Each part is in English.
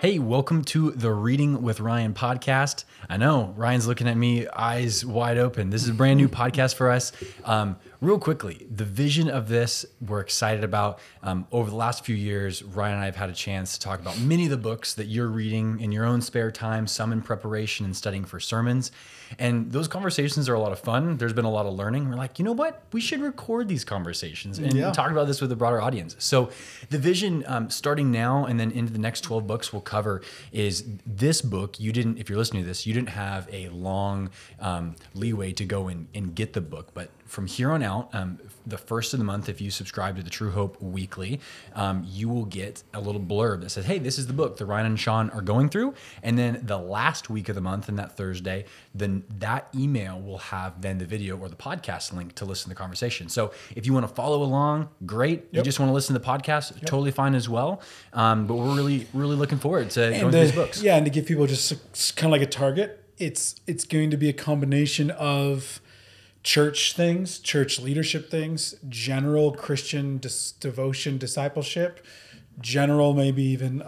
Hey, welcome to the Reading with Ryan podcast. I know Ryan's looking at me, eyes wide open. This is a brand new podcast for us. Real quickly, the vision of this we're excited about. Over the last few years, Ryan and I have had a chance to talk about many of the books that you're reading in your own spare time, some in preparation and studying for sermons. And those conversations are a lot of fun. There's been a lot of learning. We're like, you know what? We should record these conversations and talk about this with a broader audience. So the vision starting now and then into the next 12 books we'll cover is this book. If you're listening to this, you didn't have a long leeway to go and get the book. But from here on out, the first of the month, if you subscribe to the True Hope Weekly, you will get a little blurb that says, hey, this is the book that Ryan and Sean are going through. And then the last week of the month, and that Thursday, then that email will have then the video or the podcast link to listen to the conversation. So if you want to follow along, great. You just want to listen to the podcast, totally fine as well. But we're really, really looking forward to going through these books. Yeah, and to give people just kind of like a target, it's going to be a combination of church things, church leadership things, general Christian devotion, discipleship, general maybe even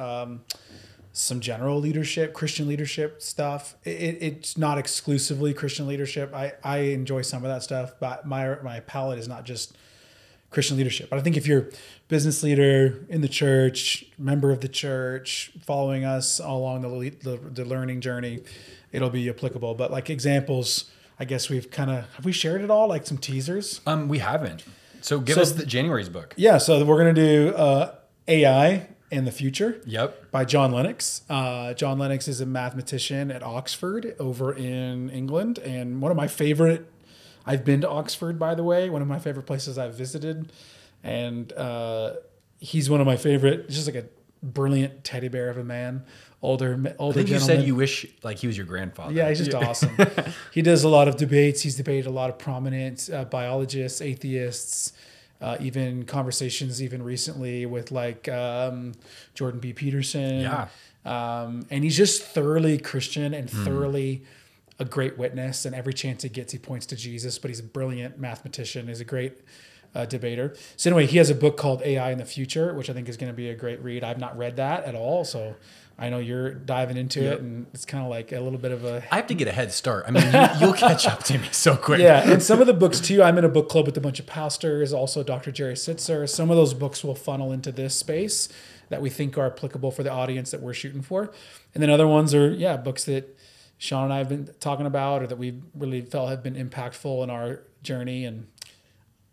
some general leadership, Christian leadership stuff. It's not exclusively Christian leadership. I enjoy some of that stuff, but my palette is not just Christian leadership. But I think if you're a business leader in the church, member of the church, following us along the learning journey, it'll be applicable. But like examples, I guess have we shared it all? Like some teasers? We haven't. So give us the January's book. Yeah. So we're going to do AI and the Future. Yep. By John Lennox. John Lennox is a mathematician at Oxford over in England. And I've been to Oxford, by the way, one of my favorite places I've visited. And he's one of my favorite, just like a brilliant teddy bear of a man. Older I think gentleman. You said you wish like he was your grandfather. Yeah, he's just awesome. He does a lot of debates. He's debated a lot of prominent biologists, atheists, even conversations even recently with like Jordan B. Peterson. Yeah. And he's just thoroughly Christian and thoroughly a great witness. And every chance he gets, he points to Jesus. But he's a brilliant mathematician. He's a great debater. So anyway, he has a book called AI in the Future, which I think is going to be a great read. I've not read that at all, so I know you're diving into it, and it's kind of like a little bit of a... I have to get a head start. I mean, you'll catch up to me so quick. Yeah, and some of the books too, I'm in a book club with a bunch of pastors, also Dr. Jerry Sitzer. Some of those books will funnel into this space that we think are applicable for the audience that we're shooting for. And then other ones are, books that Sean and I have been talking about or that we really felt have been impactful in our journey. And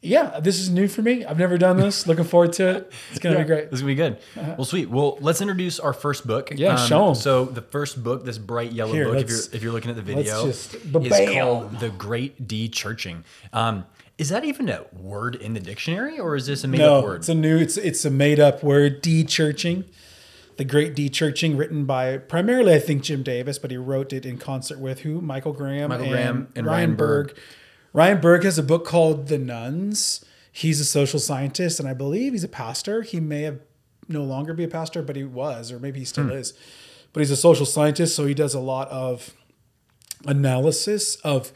yeah, this is new for me. I've never done this. Looking forward to it. It's going to be great. This is going to be good. Well, sweet. Well, let's introduce our first book. Yeah, show them. So the first book, this bright yellow book, if you're looking at the video, is called The Great Dechurching. Is that even a word in the dictionary, or is this a made-up word? No, it's a made-up word, Dechurching. The Great Dechurching, written by primarily, I think, Jim Davis, but he wrote it in concert with who? Michael Graham and Ryan Berg. Ryan Berg has a book called The Nuns. He's a social scientist, and I believe he's a pastor. He may have no longer be a pastor, but he was, or maybe he still is. But he's a social scientist, so he does a lot of analysis of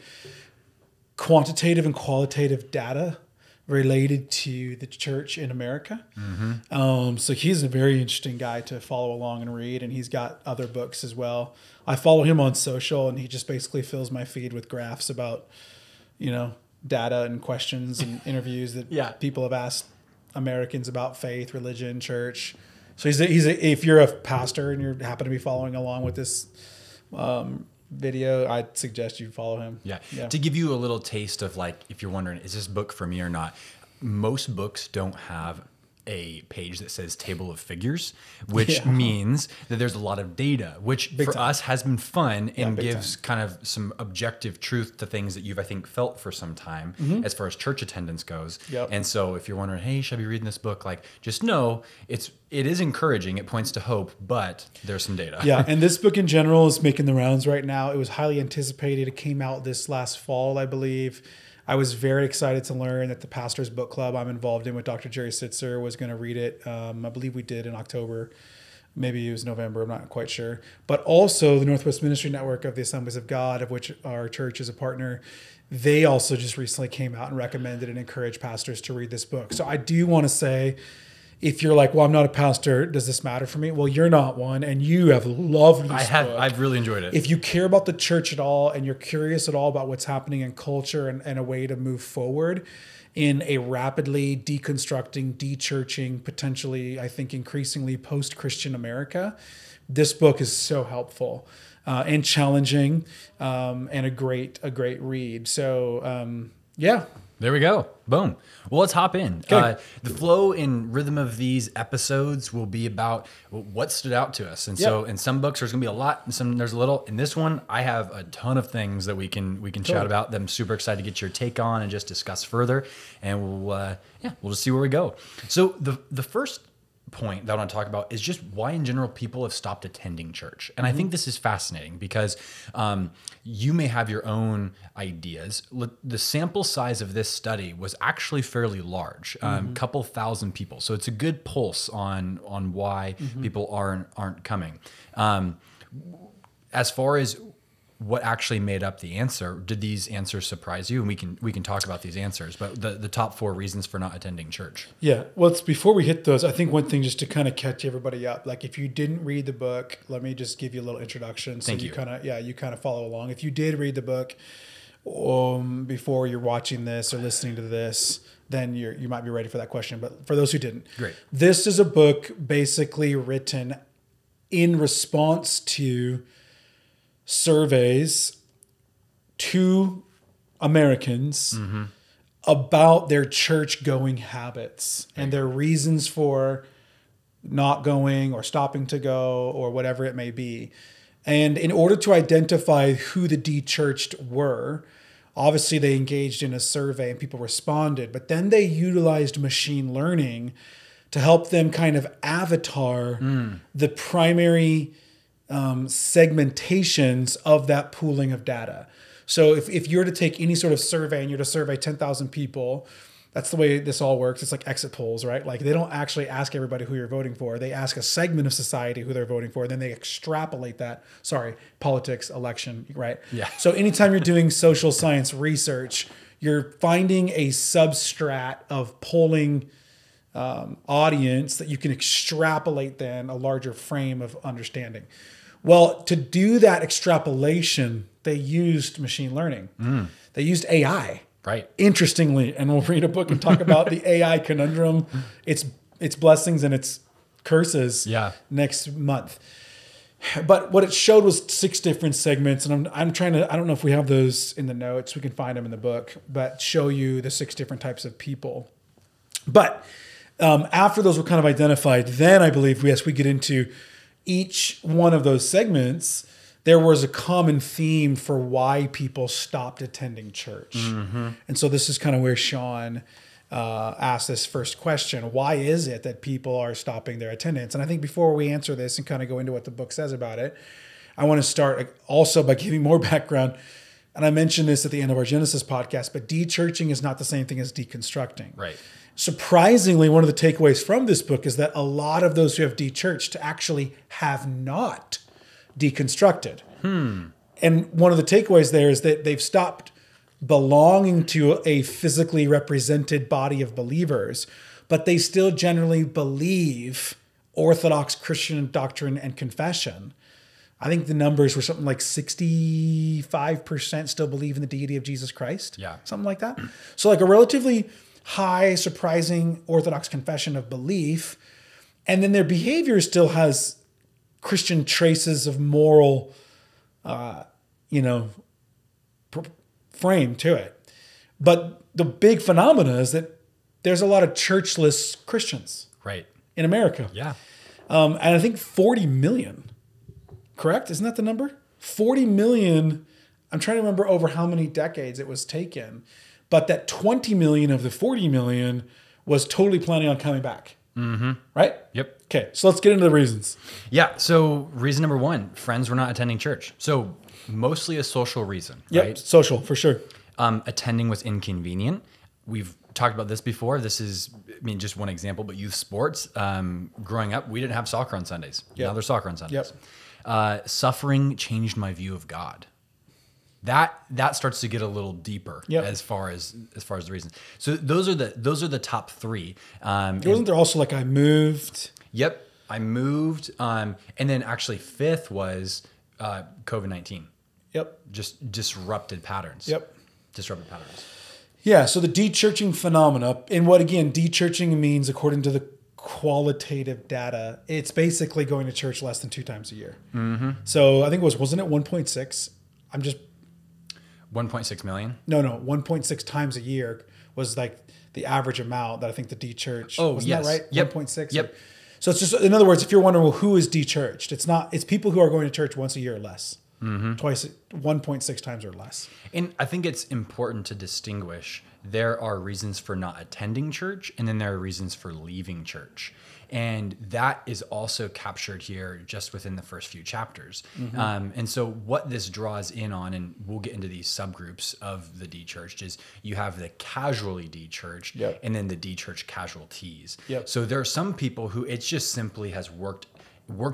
quantitative and qualitative data related to the church in America. So he's a very interesting guy to follow along and read, and he's got other books as well. I follow him on social, and he just basically fills my feed with graphs about data and questions and interviews that people have asked Americans about faith, religion, church. So if you're a pastor and you happen to be following along with this video, I'd suggest you follow him. Yeah. To give you a little taste of like, if you're wondering, is this book for me or not? Most books don't have a page that says table of figures, which means that there's a lot of data, which for us has been fun and gives kind of some objective truth to things that you've, I think, felt for some time as far as church attendance goes. And so if you're wondering, hey, should I be reading this book? Like, just know it is encouraging. It points to hope, but there's some data. Yeah. And this book in general is making the rounds right now. It was highly anticipated. It came out this last fall, I believe. I was very excited to learn that the pastor's book club I'm involved in with Dr. Jerry Sitzer was going to read it. I believe we did in October. Maybe it was November. I'm not quite sure. But also the Northwest Ministry Network of the Assemblies of God, of which our church is a partner, they also just recently came out and recommended and encouraged pastors to read this book. So I do want to say if you're like, well, I'm not a pastor, does this matter for me? Well, you're not one, and you have loved this book. I've really enjoyed it. If you care about the church at all, and you're curious at all about what's happening in culture and a way to move forward in a rapidly deconstructing, dechurching, potentially, I think, increasingly post-Christian America, this book is so helpful and challenging, and a great read. So, yeah. There we go. Boom. Well, let's hop in. The flow and rhythm of these episodes will be about what stood out to us. And so in some books, there's going to be a lot, and some there's a little. In this one, I have a ton of things that we can chat about. I'm super excited to get your take on and just discuss further. And we'll just see where we go. So the first point that I want to talk about is just why in general people have stopped attending church. And I think this is fascinating because you may have your own ideas. The sample size of this study was actually fairly large, couple thousand people. So it's a good pulse on why people aren't coming. As far as what actually made up the answer, did these answers surprise you? And we can talk about these answers, but the top 4 reasons for not attending church. Yeah. Well, before we hit those, I think one thing just to kind of catch everybody up, like if you didn't read the book, let me just give you a little introduction. So you kind of follow along. If you did read the book before you're watching this or listening to this, then you might be ready for that question. But for those who didn't, great. This is a book basically written in response to surveys to Americans about their church going habits and their reasons for not going or stopping to go or whatever it may be. And in order to identify who the dechurched were, obviously they engaged in a survey and people responded, but then they utilized machine learning to help them kind of avatar the primary segmentations of that pooling of data. So if you're to take any sort of survey and you're to survey 10,000 people, that's the way this all works. It's like exit polls, right? Like they don't actually ask everybody who you're voting for. They ask a segment of society who they're voting for. Then they extrapolate that. Sorry, politics, election, right? Yeah. So anytime you're doing social science research, you're finding a substrat of polling audience that you can extrapolate then a larger frame of understanding. Well, to do that extrapolation, they used machine learning. They used AI. Right. Interestingly, and we'll read a book and talk about the AI conundrum, its blessings and its curses next month. But what it showed was 6 different segments, and I'm trying to, I don't know if we have those in the notes, we can find them in the book, but show you the 6 different types of people. But after those were kind of identified, then I believe, we get into each one of those segments. There was a common theme for why people stopped attending church. And so this is kind of where Sean asked this first question. Why is it that people are stopping their attendance? And I think before we answer this and kind of go into what the book says about it, I want to start also by giving more background. And I mentioned this at the end of our Genesis podcast, but dechurching is not the same thing as deconstructing. Right. Surprisingly, one of the takeaways from this book is that a lot of those who have dechurched actually have not deconstructed. And one of the takeaways there is that they've stopped belonging to a physically represented body of believers, but they still generally believe Orthodox Christian doctrine and confession. I think the numbers were something like 65% still believe in the deity of Jesus Christ. Yeah. Something like that. So like a relatively high, surprising Orthodox confession of belief. And then their behavior still has Christian traces of moral, frame to it. But the big phenomena is that there's a lot of churchless Christians in America. Yeah. And I think 40 million, correct? Isn't that the number? 40 million. I'm trying to remember over how many decades it was taken, but that 20 million of the 40 million was totally planning on coming back. Right? Yep. Okay, so let's get into the reasons. Yeah. So reason number 1, friends were not attending church. So mostly a social reason. Yep, right? social for sure. Attending was inconvenient. We've talked about this before. This is, just one example, but youth sports. Growing up, we didn't have soccer on Sundays. Now there's soccer on Sundays. Suffering changed my view of God. that starts to get a little deeper as far as the reasons. So those are the top three. Wasn't there also like I moved? Yep, I moved. And then actually fifth was COVID-19. Yep, just disrupted patterns. Yep, disrupted patterns. Yeah. So the dechurching phenomena, and what again dechurching means according to the qualitative data, it's basically going to church less than 2 times a year. Mm-hmm. So I think wasn't it 1.6? I'm just 1.6 million. No, 1.6 times a year was like the average amount that I think the dechurch. Oh, wasn't yes. that right? Yep. 1.6. Yep. So it's just, in other words, if you're wondering, well, who is dechurched? It's people who are going to church once a year or less. Mm-hmm. 1.6 times or less. And I think it's important to distinguish. There are reasons for not attending church, and then there are reasons for leaving church. And that is also captured here just within the first few chapters. Mm-hmm. And so what this draws in on, and we'll get into these subgroups of the dechurched, is you have the casually dechurched, and then the dechurched casualties. Yep. So there are some people who it just simply has worked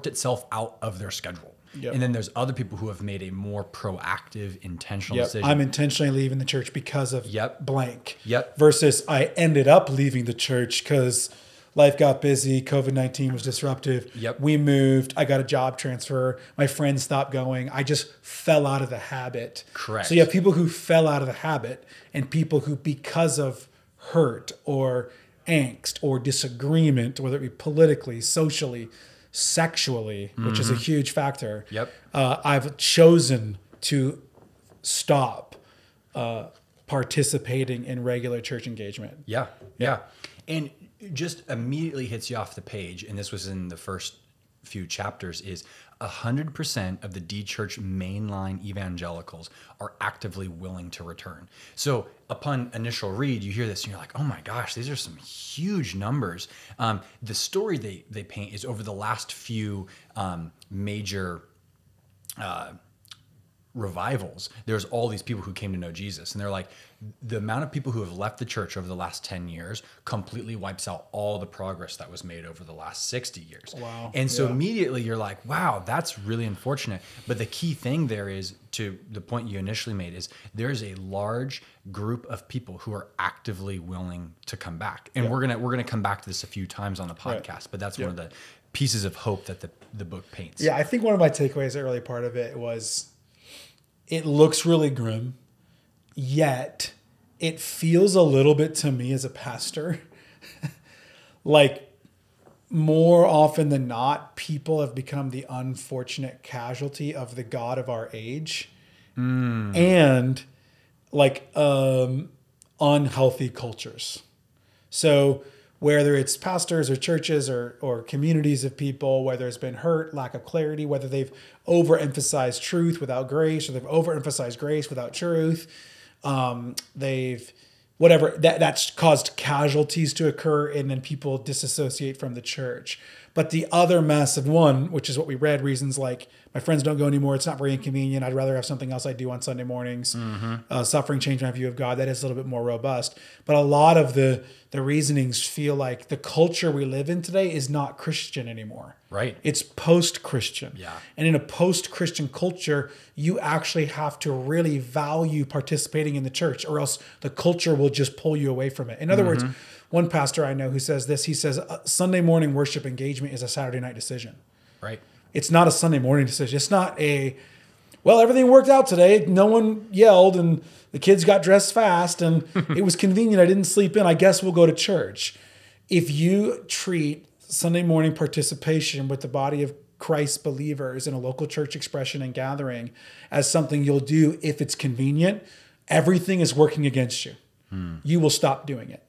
itself out of their schedule. Yep. And then there's other people who have made a more proactive, intentional decision. I'm intentionally leaving the church because of blank. Yep. Versus I ended up leaving the church because life got busy. COVID-19 was disruptive. Yep. We moved. I got a job transfer. My friends stopped going. I just fell out of the habit. Correct. So you have people who fell out of the habit and people who, because of hurt or angst or disagreement, whether it be politically, socially, sexually, which is a huge factor. Yep. I've chosen to stop participating in regular church engagement. Yeah. And just immediately hits you off the page, and this was in the first few chapters, is 100% of the dechurch mainline evangelicals are actively willing to return. So upon initial read, you hear this and you're like, oh my gosh, these are some huge numbers. The story they paint is over the last few major revivals, there's all these people who came to know Jesus, and they're like, the amount of people who have left the church over the last 10 years completely wipes out all the progress that was made over the last 60 years. Wow. And so immediately you're like, wow, that's really unfortunate. But the key thing there is, to the point you initially made, is there's a large group of people who are actively willing to come back. And we're gonna come back to this a few times on the podcast, but that's one of the pieces of hope that the book paints. Yeah, I think one of my takeaways, the early part of it, was it looks really grim, yet it feels a little bit to me as a pastor like more often than not, people have become the unfortunate casualty of the God of our age and like unhealthy cultures. So whether it's pastors or churches or communities of people, where there's been hurt, lack of clarity, whether they've overemphasized truth without grace, or they've overemphasized grace without truth, that's caused casualties to occur, and then people disassociate from the church. But the other massive one, which is what we read, reasons like my friends don't go anymore, it's not very inconvenient, I'd rather have something else I do on Sunday mornings. Suffering changed my view of God. That is a little bit more robust. But a lot of the reasonings feel like the culture we live in today is not Christian anymore. Right. It's post-Christian. Yeah. And in a post-Christian culture, you actually have to really value participating in the church, or else the culture will just pull you away from it. In other words, one pastor I know who says this, he says, Sunday morning worship engagement is a Saturday night decision. Right. It's not a Sunday morning decision. It's not well, everything worked out today. No one yelled and the kids got dressed fast and it was convenient. I didn't sleep in. I guess we'll go to church. If you treat Sunday morning participation with the body of Christ believers in a local church expression and gathering as something you'll do if it's convenient, everything is working against you. You will stop doing it.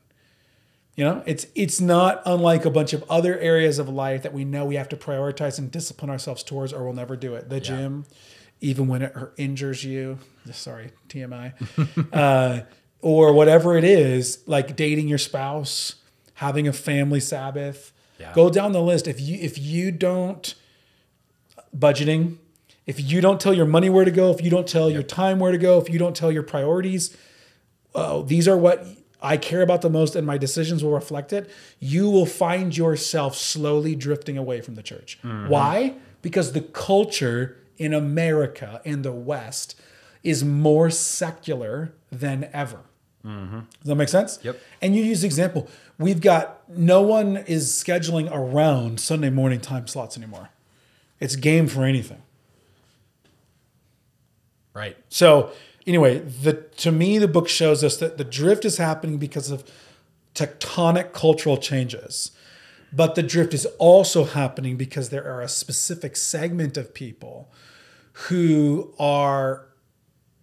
You know, it's not unlike a bunch of other areas of life that we know we have to prioritize and discipline ourselves towards, or we'll never do it. The gym, even when it injures you, sorry, TMI, or whatever it is, like dating your spouse, having a family Sabbath. Yeah. Go down the list. If you don't, budgeting, if you don't tell your money where to go, if you don't tell your time where to go, if you don't tell your priorities, these are what I care about the most and my decisions will reflect it, you will find yourself slowly drifting away from the church. Why? Because the culture in America, in the West, is more secular than ever. Does that make sense? Yep. And you use the example. We've got, no one is scheduling around Sunday morning time slots anymore. It's game for anything. Right. So anyway, to me, the book shows us that the drift is happening because of tectonic cultural changes. But the drift is also happening because there are a specific segment of people who are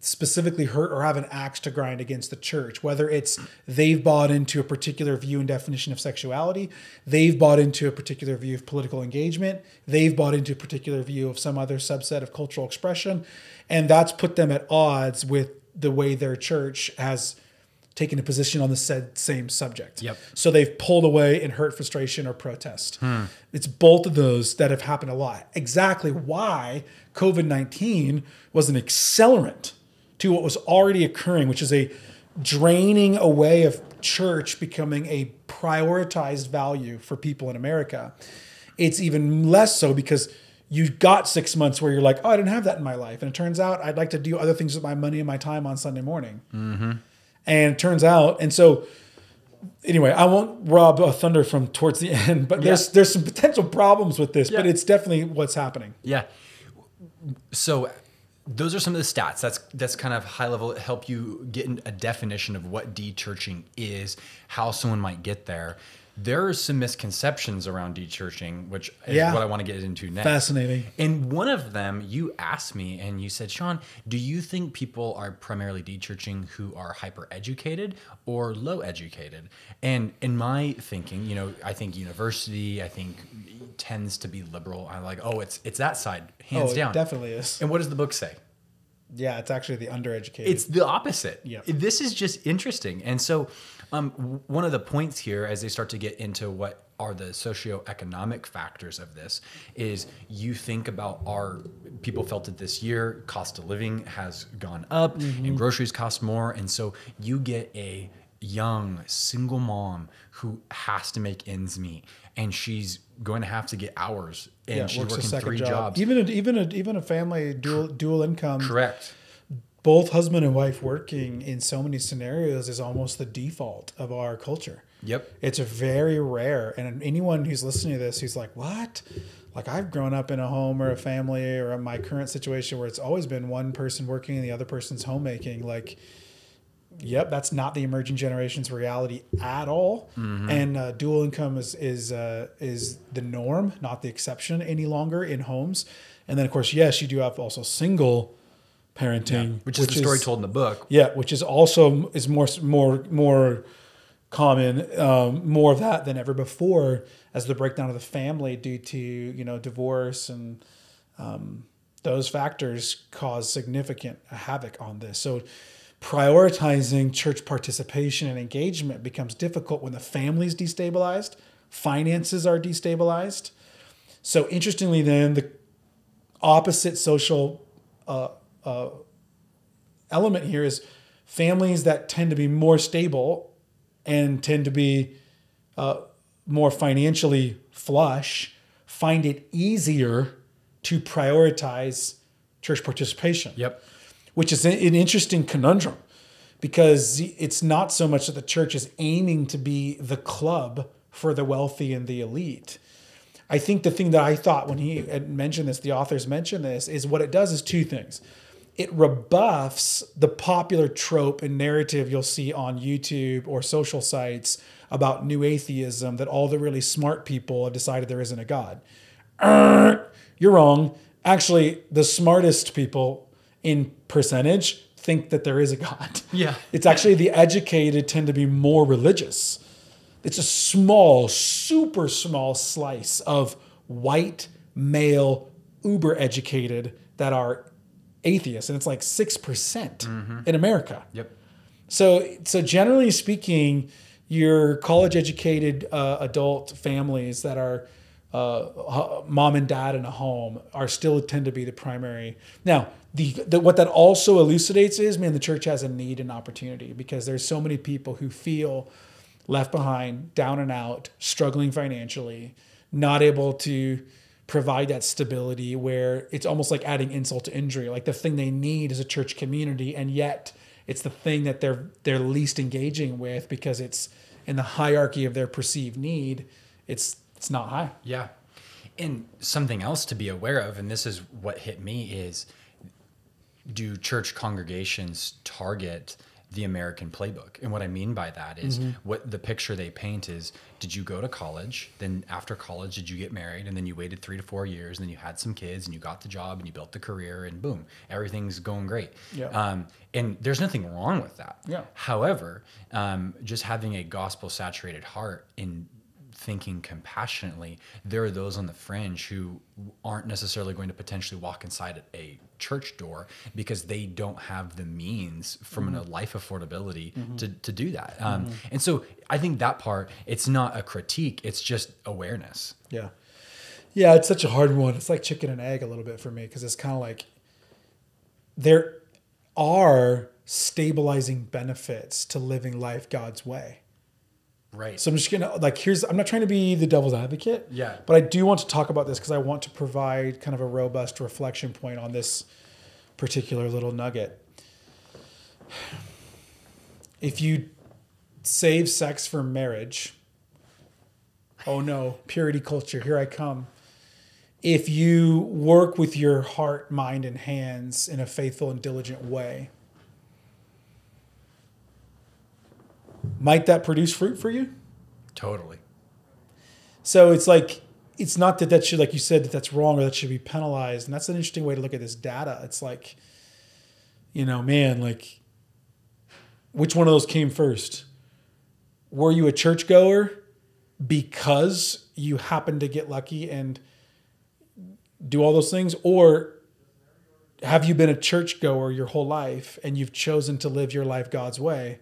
specifically hurt or have an axe to grind against the church, whether it's they've bought into a particular view and definition of sexuality, they've bought into a particular view of political engagement, they've bought into a particular view of some other subset of cultural expression, and that's put them at odds with the way their church has taken a position on the said same subject. Yep. So they've pulled away in hurt, frustration, or protest. It's both of those that have happened a lot. Exactly why COVID-19 was an accelerant to what was already occurring, which is a draining away of church becoming a prioritized value for people in America. It's even less so because you got 6 months where you're like, oh, I didn't have that in my life. And it turns out I'd like to do other things with my money and my time on Sunday morning. And it turns out, and so anyway, I won't rob thunder from towards the end, but there's some potential problems with this, but it's definitely what's happening. Yeah. So those are some of the stats. That's kind of high level, help you get a definition of what dechurching is, how someone might get there. There are some misconceptions around dechurching, which is what I want to get into next. Fascinating. And one of them, you asked me and you said, Sean, do you think people are primarily dechurching who are hyper educated or low educated? And in my thinking, I think university, tends to be liberal. I'm like, oh, it's that side, hands down. It definitely is. And what does the book say? Yeah, it's actually the undereducated. It's the opposite. Yeah. This is just interesting. And so one of the points here, as they start to get into what are the socioeconomic factors of this, is you think about people felt it this year, cost of living has gone up and groceries cost more. And so you get a young single mom who has to make ends meet, and she's going to have to get hours, and she's working 3 jobs. Even a family dual income. Correct. Both husband and wife working in so many scenarios is almost the default of our culture. Yep. It's very rare. And anyone who's listening to this, who's like, what? Like, I've grown up in a home or a family or in my current situation where it's always been one person working and the other person's homemaking. Like, yep, that's not the emerging generation's reality at all. And dual income is the norm, not the exception any longer in homes. And then, of course, yes, you do have also single parenting, which is the story told in the book. Yeah, which is also more common, more of that than ever before, as the breakdown of the family due to divorce and those factors cause significant havoc on this. So prioritizing church participation and engagement becomes difficult when the family's destabilized, finances are destabilized. So interestingly, then the opposite social element here is families that tend to be more stable and tend to be more financially flush find it easier to prioritize church participation. Yep. Which is an interesting conundrum, because it's not so much that the church is aiming to be the club for the wealthy and the elite. I think the thing that I thought when he had mentioned this, the authors mentioned this, is what it does is 2 things. It rebuffs the popular trope and narrative you'll see on YouTube or social sites about new atheism, that all the really smart people have decided there isn't a God. You're wrong. Actually, the smartest people in percentage think that there is a God. Yeah. It's actually the educated tend to be more religious. It's a small, super small slice of white, male, uber educated that are atheists. And it's like 6% in America. Yep. So generally speaking, your college educated adult families that are mom and dad in a home are still tend to be the primary. Now, what that also elucidates is, man, the church has a need and opportunity, because there's so many people who feel left behind, down and out, struggling financially, not able to provide that stability where it's almost like adding insult to injury. Like the thing they need is a church community, and yet it's the thing that they're least engaging with because it's in the hierarchy of their perceived need. It's not high. Yeah. And something else to be aware of, and this is what hit me, is do church congregations target the American playbook? And what I mean by that is what the picture they paint is, did you go to college? Then after college, did you get married? And then you waited 3 to 4 years, and then you had some kids and you got the job and you built the career, and boom, everything's going great. Yeah. And there's nothing wrong with that. Yeah. However, just having a gospel saturated heart in thinking compassionately, there are those on the fringe who aren't necessarily going to potentially walk inside a church door because they don't have the means from a life affordability to do that. And so I think that part, it's not a critique, it's just awareness. Yeah. Yeah, it's such a hard one. It's like chicken and egg a little bit for me, because it's kind of like there are stabilizing benefits to living life God's way. Right. So I'm just gonna I'm not trying to be the devil's advocate. Yeah. But I do want to talk about this because I want to provide kind of a robust reflection point on this particular little nugget. If you save sex for marriage, oh no, purity culture, here I come. If you work with your heart, mind, and hands in a faithful and diligent way, might that produce fruit for you? Totally. So it's like, it's not that should, like you said, that's wrong or that should be penalized. And that's an interesting way to look at this data. It's like, man, like, which one of those came first? Were you a churchgoer because you happened to get lucky and do all those things? Or have you been a churchgoer your whole life and you've chosen to live your life God's way?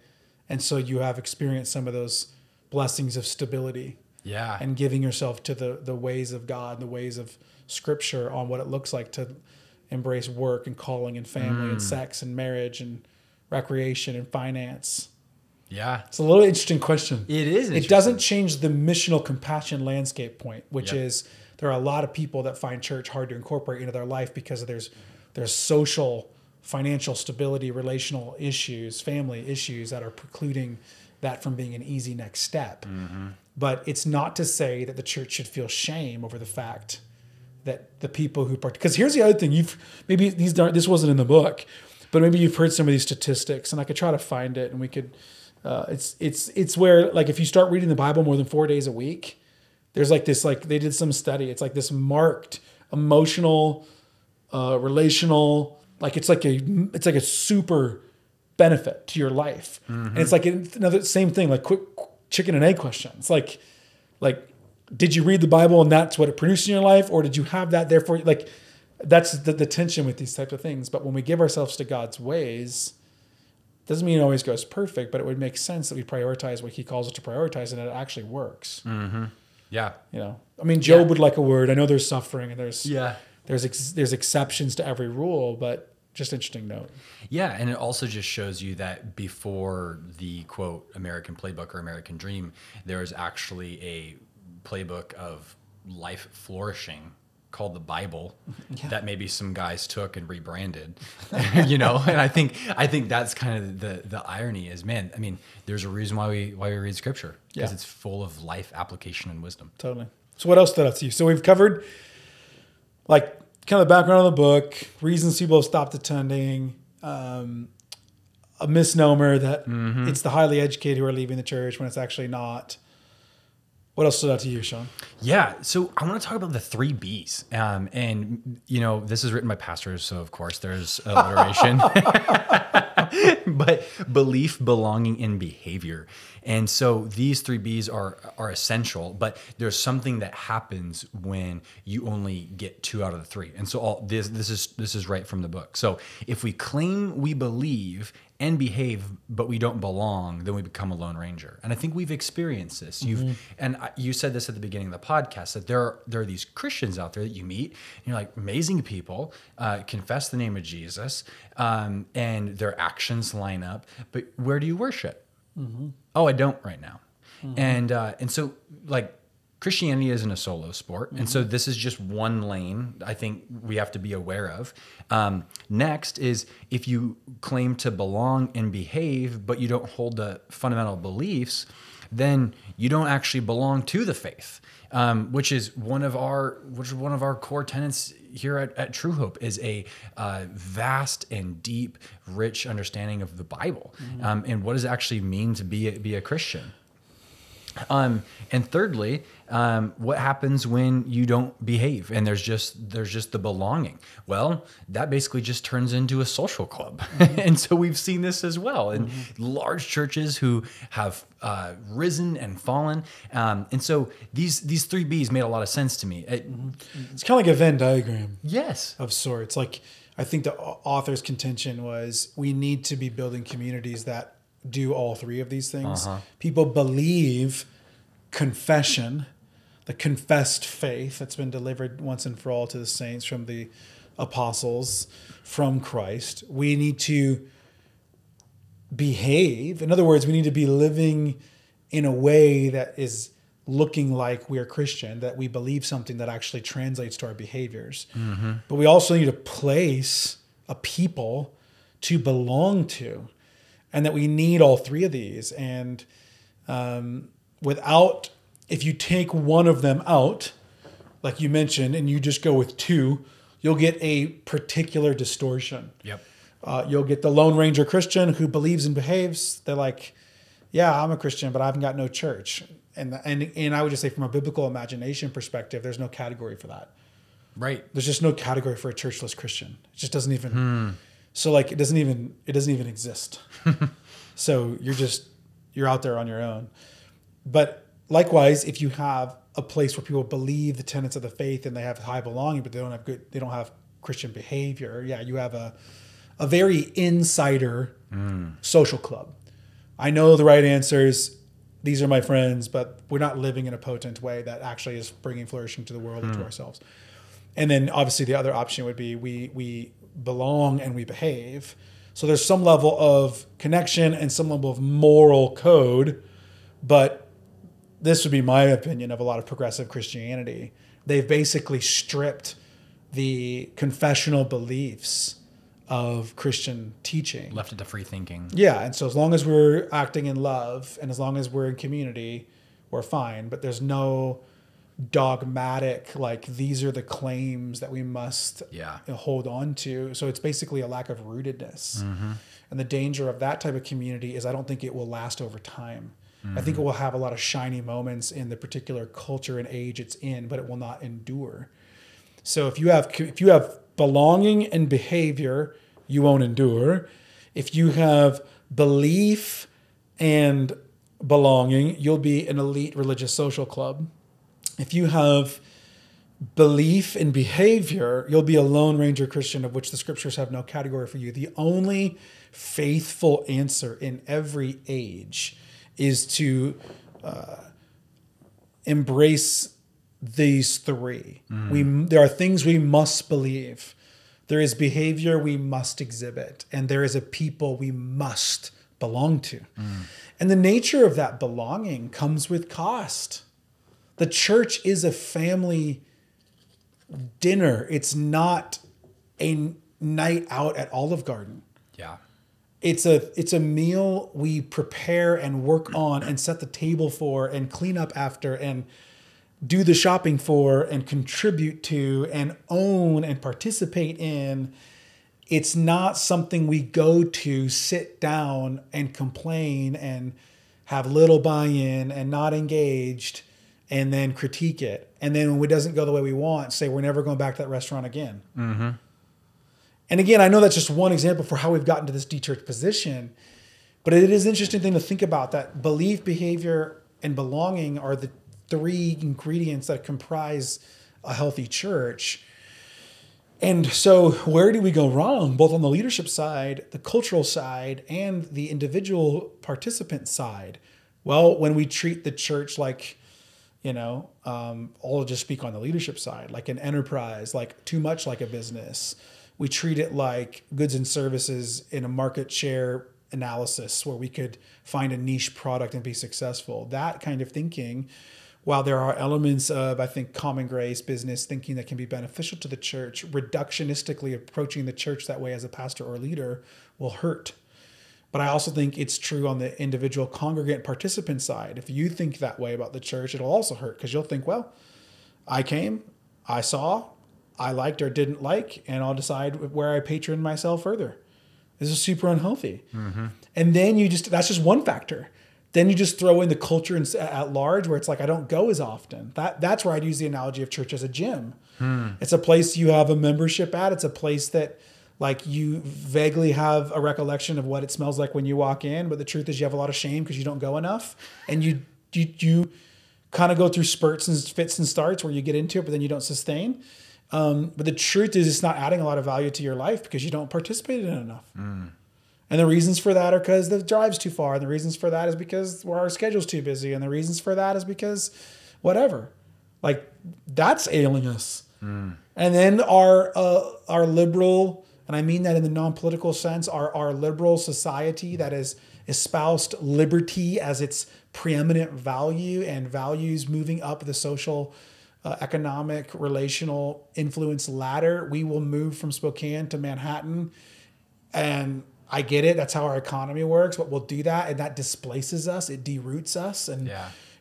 And so you have experienced some of those blessings of stability. Yeah. And giving yourself to the ways of God, the ways of Scripture on what it looks like to embrace work and calling and family and sex and marriage and recreation and finance. Yeah. It's a little interesting question. It is interesting. It doesn't change the missional compassion landscape point, which is there are a lot of people that find church hard to incorporate into their life because there's social, financial stability, relational issues, family issues that are precluding that from being an easy next step. But it's not to say that the church should feel shame over the fact that the people who because here's the other thing, this wasn't in the book, but maybe you've heard some of these statistics, and I could try to find it, and we could it's where, like, if you start reading the Bible more than 4 days a week, there's like this, like they did some study, it's like this marked emotional, relational, like it's like a super benefit to your life. And it's like another same thing, like quick chicken and egg question. It's like did you read the Bible and that's what it produced in your life, or did you have that there for you? Like, that's the tension with these types of things. But when we give ourselves to God's ways, doesn't mean it always goes perfect, but it would make sense that we prioritize what He calls us to prioritize, and it actually works. Yeah. I mean, Job would like a word. I know there's suffering and there's there's exceptions to every rule, but just interesting note. Yeah, and it also just shows you that before the, quote, American playbook or American dream, there is actually a playbook of life flourishing called the Bible that maybe some guys took and rebranded, and I think that's kind of the irony is, man, I mean, there's a reason why we read Scripture, because it's full of life application and wisdom. Totally. So what else stood out to you? So we've covered, like, kind of the background of the book, reasons people have stopped attending, a misnomer that it's the highly educated who are leaving the church when it's actually not. What else stood out to you, Sean? Yeah, so I want to talk about the 3 B's. And, this is written by pastors, so of course there's alliteration. But belief, belonging, and behavior. And so these 3 B's are essential, but there's something that happens when you only get 2 out of the 3. And so this is right from the book. So if we claim we believe and behave, but we don't belong, then we become a lone ranger. And I think we've experienced this. You said this at the beginning of the podcast, that there are these Christians out there that you meet, and you're like, amazing people, confess the name of Jesus, and their actions line up, but where do you worship? Oh, I don't right now. And so, like, Christianity isn't a solo sport. And so this is just one lane I think we have to be aware of. Next is if you claim to belong and behave, but you don't hold the fundamental beliefs, then you don't actually belong to the faith, which is one of our core tenets here at True Hope, is a vast and deep, rich understanding of the Bible, and what does it actually mean to be a Christian. And thirdly, what happens when you don't behave and there's just the belonging? Well, that basically just turns into a social club. And so we've seen this as well in large churches who have risen and fallen. And so these three B's made a lot of sense to me. It's kind of like a Venn diagram. Yes. Of sorts. Like, I think the author's contention was we need to be building communities that do all three of these things. People believe confession, the confessed faith that's been delivered once and for all to the saints from the apostles, from Christ. We need to behave. In other words, we need to be living in a way that is looking like we're Christian, that we believe something that actually translates to our behaviors. But we also need to place a people to belong to, and that we need all three of these. And if you take one of them out, like you mentioned, and you just go with two, you'll get a particular distortion. Yep. You'll get the Lone Ranger Christian who believes and behaves. They're like, yeah, I'm a Christian, but I haven't got no church. And I would just say, from a biblical imagination perspective, there's no category for that. Right. There's just no category for a churchless Christian. It just doesn't even. So like it doesn't even exist. So you're out there on your own. But likewise, if you have a place where people believe the tenets of the faith and they have high belonging, but they don't have Christian behavior, yeah, you have a very insider social club. I know the right answers. These are my friends, but we're not living in a potent way that actually is bringing flourishing to the world and to ourselves. And then obviously the other option would be we belong and we behave. So there's some level of connection and some level of moral code, but this would be my opinion of a lot of progressive Christianity. They've basically stripped the confessional beliefs of Christian teaching. Left it to free thinking. Yeah, and so as long as we're acting in love and as long as we're in community, we're fine. But there's no dogmatic, like, these are the claims that we must hold on to. So it's basically a lack of rootedness. And the danger of that type of community is I don't think it will last over time. I think it will have a lot of shiny moments in the particular culture and age it's in, but it will not endure. So if you have belonging and behavior, you won't endure. If you have belief and belonging, you'll be an elite religious social club. If you have belief and behavior, you'll be a Lone Ranger Christian, of which the scriptures have no category for you. The only faithful answer in every age is to embrace these three. There are things we must believe. There is behavior we must exhibit, and there is a people we must belong to. And the nature of that belonging comes with cost. The church is a family dinner. It's not a night out at Olive Garden. Yeah. It's a meal we prepare and work on and set the table for and clean up after and do the shopping for and contribute to and own and participate in. It's not something we go to, sit down and complain and have little buy-in and not engaged and then critique it. And then when it doesn't go the way we want, say we're never going back to that restaurant again. And again, I know that's just one example for how we've gotten to this dechurch position, but it is an interesting thing to think about, that belief, behavior, and belonging are the three ingredients that comprise a healthy church. And so where do we go wrong, both on the leadership side, the cultural side, and the individual participant side? Well, when we treat the church like, I'll just speak on the leadership side, like an enterprise, like too much like a business. We treat it like goods and services in a market share analysis where we could find a niche product and be successful. That kind of thinking while there are elements of, I think, common grace business thinking that can be beneficial to the church, reductionistically approaching the church that way as a pastor or leader will hurt. But I also think it's true on the individual congregant participant side. If you think that way about the church, it'll also hurt because you'll think, well, I came, I saw, I liked or didn't like, and I'll decide where I patron myself further. This is super unhealthy. Mm-hmm. And then that's just one factor. Then you just throw in the culture at large where it's like, I don't go as often. That's where I'd use the analogy of church as a gym. It's a place you have a membership at. It's a place that like you vaguely have a recollection of what it smells like when you walk in. But the truth is you have a lot of shame because you don't go enough. And you kind of go through spurts and fits and starts where you get into it, but then you don't sustain. But the truth is it's not adding a lot of value to your life because you don't participate in it enough. And the reasons for that are because the drive's too far. And the reasons for that is because our schedule's too busy. And the reasons for that is because whatever. Like, that's ailing us. And then our liberal, and I mean that in the non-political sense, our liberal society that has espoused liberty as its preeminent value and values moving up the social, economic, relational influence ladder. We will move from Spokane to Manhattan. And I get it. That's how our economy works. But we'll do that. And that displaces us. It deroots us. And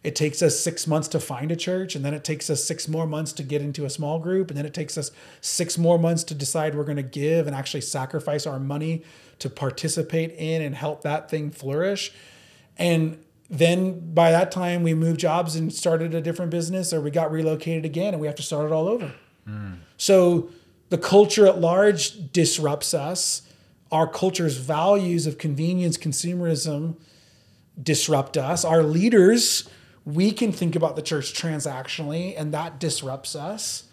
it takes us 6 months to find a church. And then it takes us 6 more months to get into a small group. And then it takes us 6 more months to decide we're going to give and actually sacrifice our money to participate in and help that thing flourish. And then by that time we moved jobs and started a different business, or we got relocated again and we have to start it all over. So the culture at large disrupts us. Our culture's values of convenience, consumerism disrupt us. Our leaders, we can think about the church transactionally, and that disrupts us.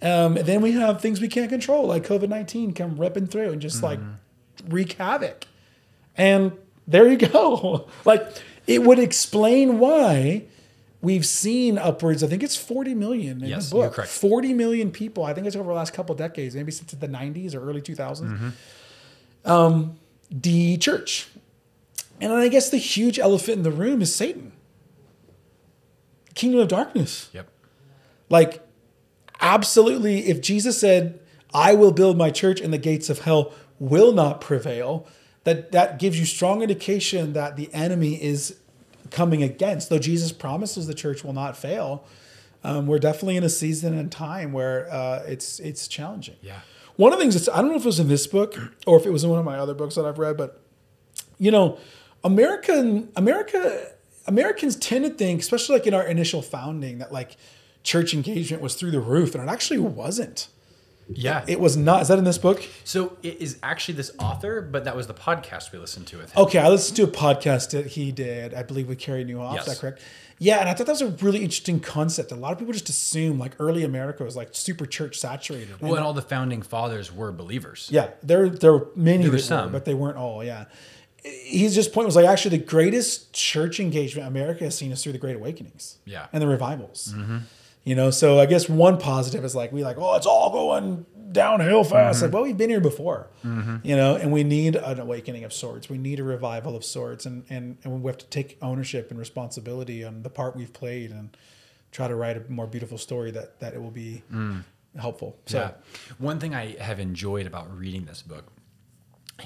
And then we have things we can't control, like COVID-19 come ripping through and just like wreak havoc. And there you go. Like, it would explain why we've seen upwards, I think it's 40 million in the book. You're correct. 40 million people. I think it's over the last couple of decades, maybe since the 90s or early 2000s. Dechurch. And I guess the huge elephant in the room is Satan. Kingdom of darkness. Yep. Like, absolutely, if Jesus said, I will build my church and the gates of hell will not prevail, that gives you strong indication that the enemy is coming against. Though Jesus promises the church will not fail, we're definitely in a season and time where it's challenging. Yeah. One of the things I don't know if it was in this book or if it was in one of my other books that I've read, but you know, Americans tend to think, especially like in our initial founding, that like church engagement was through the roof, and it actually wasn't. Yeah. It was not. Is that in this book? So it is actually this author, but that was the podcast we listened to with him. Okay, I listened to a podcast that he did, I believe with Carrie Newhoff. Yes. Is that correct? Yeah, and I thought that was a really interesting concept. A lot of people just assume like early America was like super church saturated. Well, and all the founding fathers were believers. Yeah, there were many There were that some. were, but they weren't all. Yeah, his just point was like actually the greatest church engagement America has seen is through the Great Awakenings. Yeah. And the revivals. You know, so I guess one positive is like oh, it's all going downhill fast. Like, well, we've been here before, you know, and we need an awakening of sorts. We need a revival of sorts, and we have to take ownership and responsibility on the part we've played and try to write a more beautiful story that it will be helpful. So, yeah. One thing I have enjoyed about reading this book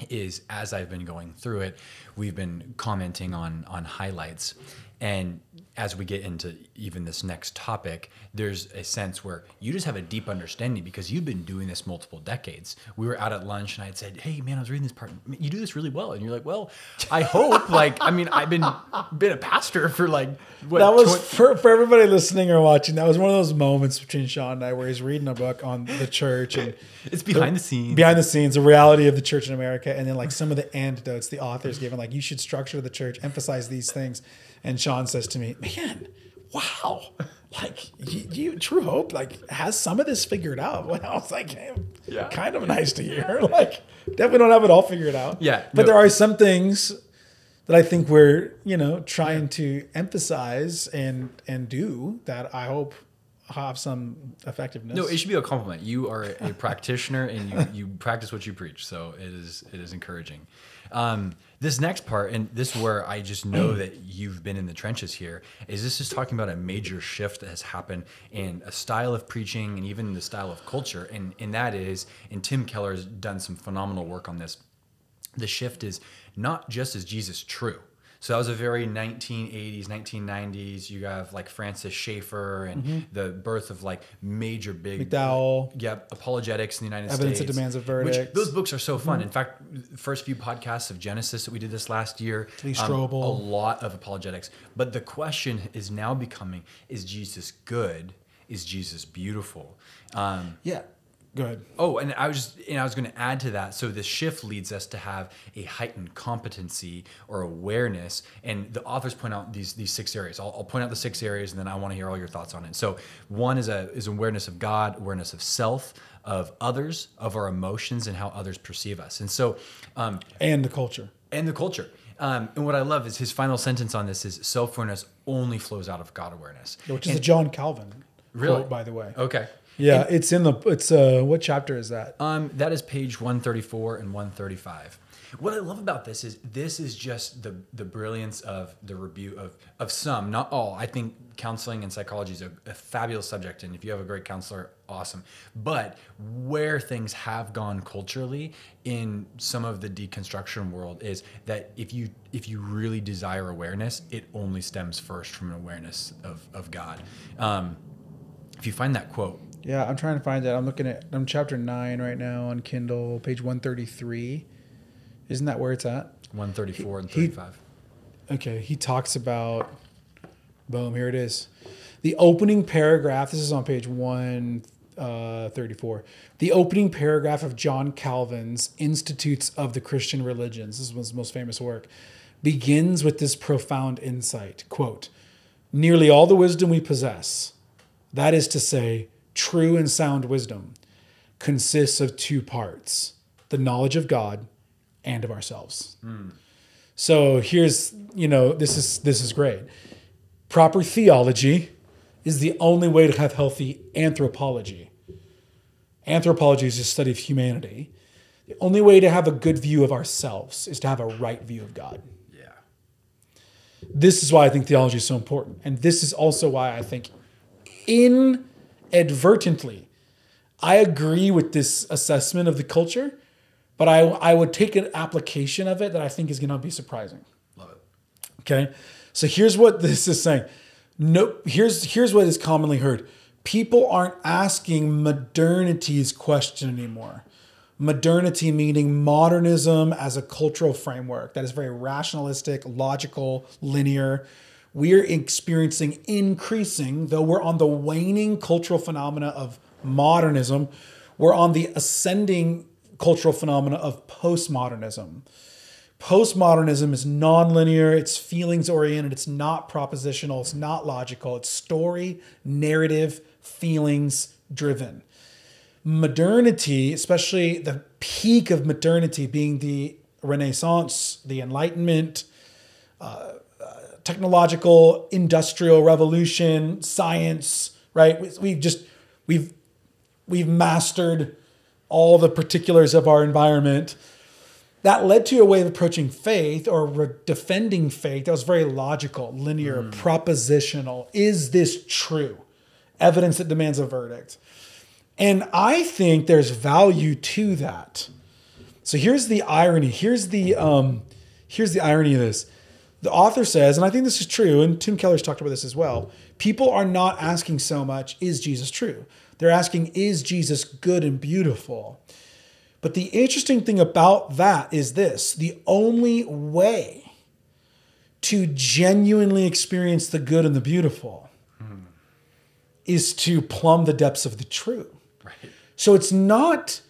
is as I've been going through it, we've been commenting on highlights. And as we get into even this next topic, there's a sense where you just have a deep understanding because you've been doing this multiple decades. We were out at lunch and I'd said, hey man, I was reading this part. You do this really well. And you're like, well, I hope. Like, I mean, I've been a pastor for like, what? That was for everybody listening or watching. That was one of those moments between Sean and I where he's reading a book on the church and it's behind the scenes. Behind the scenes, the reality of the church in America, and then like some of the antidotes the author's given, like you should structure the church, emphasize these things. And Sean says to me, man, wow, like you True Hope, like has some of this figured out. When I was like, hey, kind of nice to hear. Like, definitely don't have it all figured out. Yeah. But there are some things that I think we're, trying to emphasize and do that I hope have some effectiveness. No, it should be a compliment. You are a practitioner and you practice what you preach. So it is encouraging. This next part, and this is where I just know that you've been in the trenches here, is this is talking about a major shift that has happened in a style of preaching and even the style of culture. And that is, and Tim Keller has done some phenomenal work on this. The shift is not just is Jesus true. So that was a very 1980s, 1990s. You have like Francis Schaeffer and the birth of like major big McDowell. Apologetics in the United Evidence States. that Demands a Verdict. Which, those books are so fun. In fact, the first few podcasts of Genesis that we did this last year, Lee Strobel. a lot of apologetics. But the question is now becoming, is Jesus good? Is Jesus beautiful? Yeah. Go ahead. Oh, and I was going to add to that. So the shift leads us to have a heightened competency or awareness, and the authors point out these 6 areas. I'll point out the 6 areas, and then I want to hear all your thoughts on it. So one is awareness of God, awareness of self, of others, of our emotions, and how others perceive us. And so, and the culture. And what I love is his final sentence on this is self-awareness only flows out of God awareness, which is a John Calvin quote, by the way. Okay. Yeah, it's what chapter is that? That is page 134 and 135. What I love about this is just the brilliance of the rebuke of some, not all. I think counseling and psychology is a fabulous subject, and if you have a great counselor, awesome. But where things have gone culturally in some of the deconstruction world is that if you really desire awareness, it only stems first from an awareness of God. If you find that quote. Yeah, I'm trying to find that. I'm chapter 9 right now on Kindle, page 133. Isn't that where it's at? 134 and 35. Okay, he talks about, boom, here it is. The opening paragraph, this is on page 134. The opening paragraph of John Calvin's Institutes of the Christian Religions, this was his most famous work, begins with this profound insight. Quote, nearly all the wisdom we possess, that is to say, true and sound wisdom, consists of 2 parts, the knowledge of God and of ourselves. So here's, this is great. Proper theology is the only way to have healthy anthropology. Anthropology is a study of humanity. The only way to have a good view of ourselves is to have a right view of God. Yeah. This is why I think theology is so important. And this is also why I think inadvertently, I agree with this assessment of the culture, but I would take an application of it that I think is going to be surprising. Love it. Okay, so here's what this is saying. No, here's what is commonly heard. People aren't asking modernity's question anymore. Modernity meaning modernism as a cultural framework that is very rationalistic, logical, linear. We're experiencing increasing, though we're on the waning cultural phenomena of modernism, we're on the ascending cultural phenomena of postmodernism. Postmodernism is nonlinear, it's feelings oriented, it's not propositional, it's not logical, it's story, narrative, feelings driven. Modernity, especially the peak of modernity being the Renaissance, the Enlightenment, technological, industrial revolution, science, right? We've mastered all the particulars of our environment. That led to a way of approaching faith or defending faith that was very logical, linear, propositional. Is this true? Evidence that demands a verdict. And I think there's value to that. So here's the irony. Here's the irony of this. The author says, and I think this is true, and Tim Keller's talked about this as well, people are not asking so much, is Jesus true? They're asking, is Jesus good and beautiful? But the interesting thing about that is this: the only way to genuinely experience the good and the beautiful is to plumb the depths of the true. Right. So it's not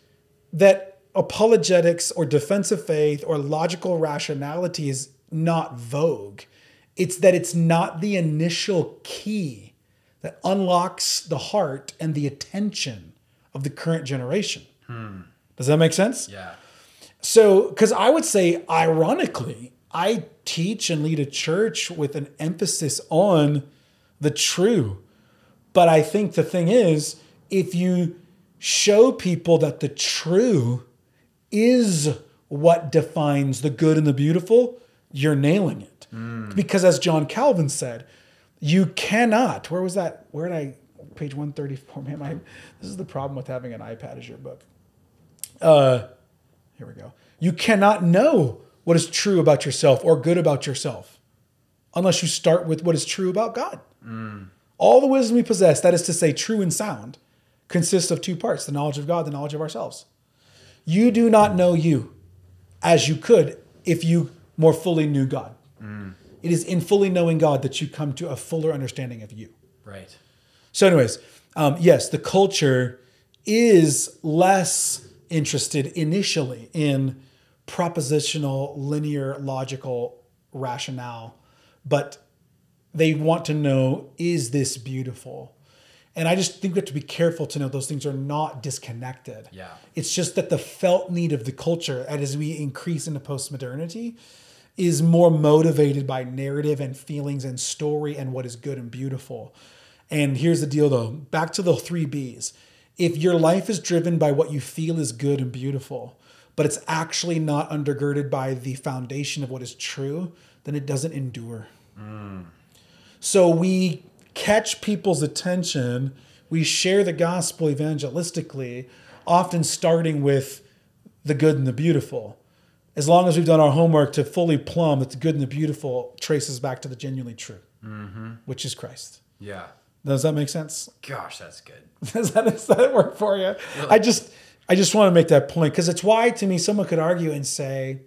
that apologetics or defense of faith or logical rationality is not vogue. It's that it's not the initial key that unlocks the heart and the attention of the current generation. Does that make sense? Yeah. So, because I would say, ironically, I teach and lead a church with an emphasis on the true. But I think the thing is, if you show people that the true is what defines the good and the beautiful, you're nailing it. Because as John Calvin said, you cannot, where was that? Where did I, page 134, man, this is the problem with having an iPad as your book. Here we go. You cannot know what is true about yourself or good about yourself unless you start with what is true about God. All the wisdom we possess, that is to say true and sound, consists of two parts, the knowledge of God, the knowledge of ourselves. You do not know you as you could if you more fully knew God. It is in fully knowing God that you come to a fuller understanding of you. Right. So anyways, yes, the culture is less interested initially in propositional, linear, logical rationale, but they want to know, is this beautiful? And I just think we have to be careful to know those things are not disconnected. Yeah. It's just that the felt need of the culture, and as we increase into postmodernity, is more motivated by narrative and feelings and story and what is good and beautiful. And here's the deal though, back to the 3 B's. If your life is driven by what you feel is good and beautiful, but it's actually not undergirded by the foundation of what is true, then it doesn't endure. So we catch people's attention, we share the gospel evangelistically, often starting with the good and the beautiful. As long as we've done our homework to fully plumb that the good and the beautiful traces back to the genuinely true, which is Christ. Yeah. Does that make sense? Gosh, that's good. Does that work for you? Really? I just want to make that point because it's why, to me, someone could argue and say,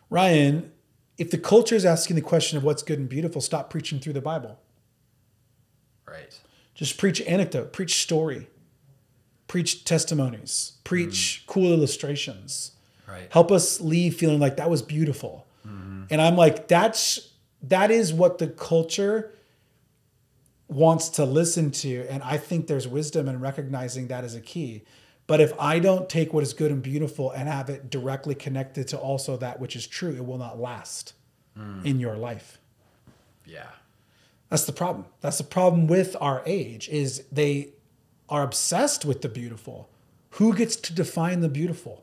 Ryan, if the culture is asking the question of what's good and beautiful, stop preaching through the Bible. Right. Just preach anecdote, preach story, preach testimonies, preach cool illustrations. Right. Help us leave feeling like that was beautiful. And I'm like, that is what the culture wants to listen to. And I think there's wisdom in recognizing that as a key. But if I don't take what is good and beautiful and have it directly connected to also that which is true, it will not last in your life. Yeah. That's the problem. That's the problem with our age is they are obsessed with the beautiful. Who gets to define the beautiful?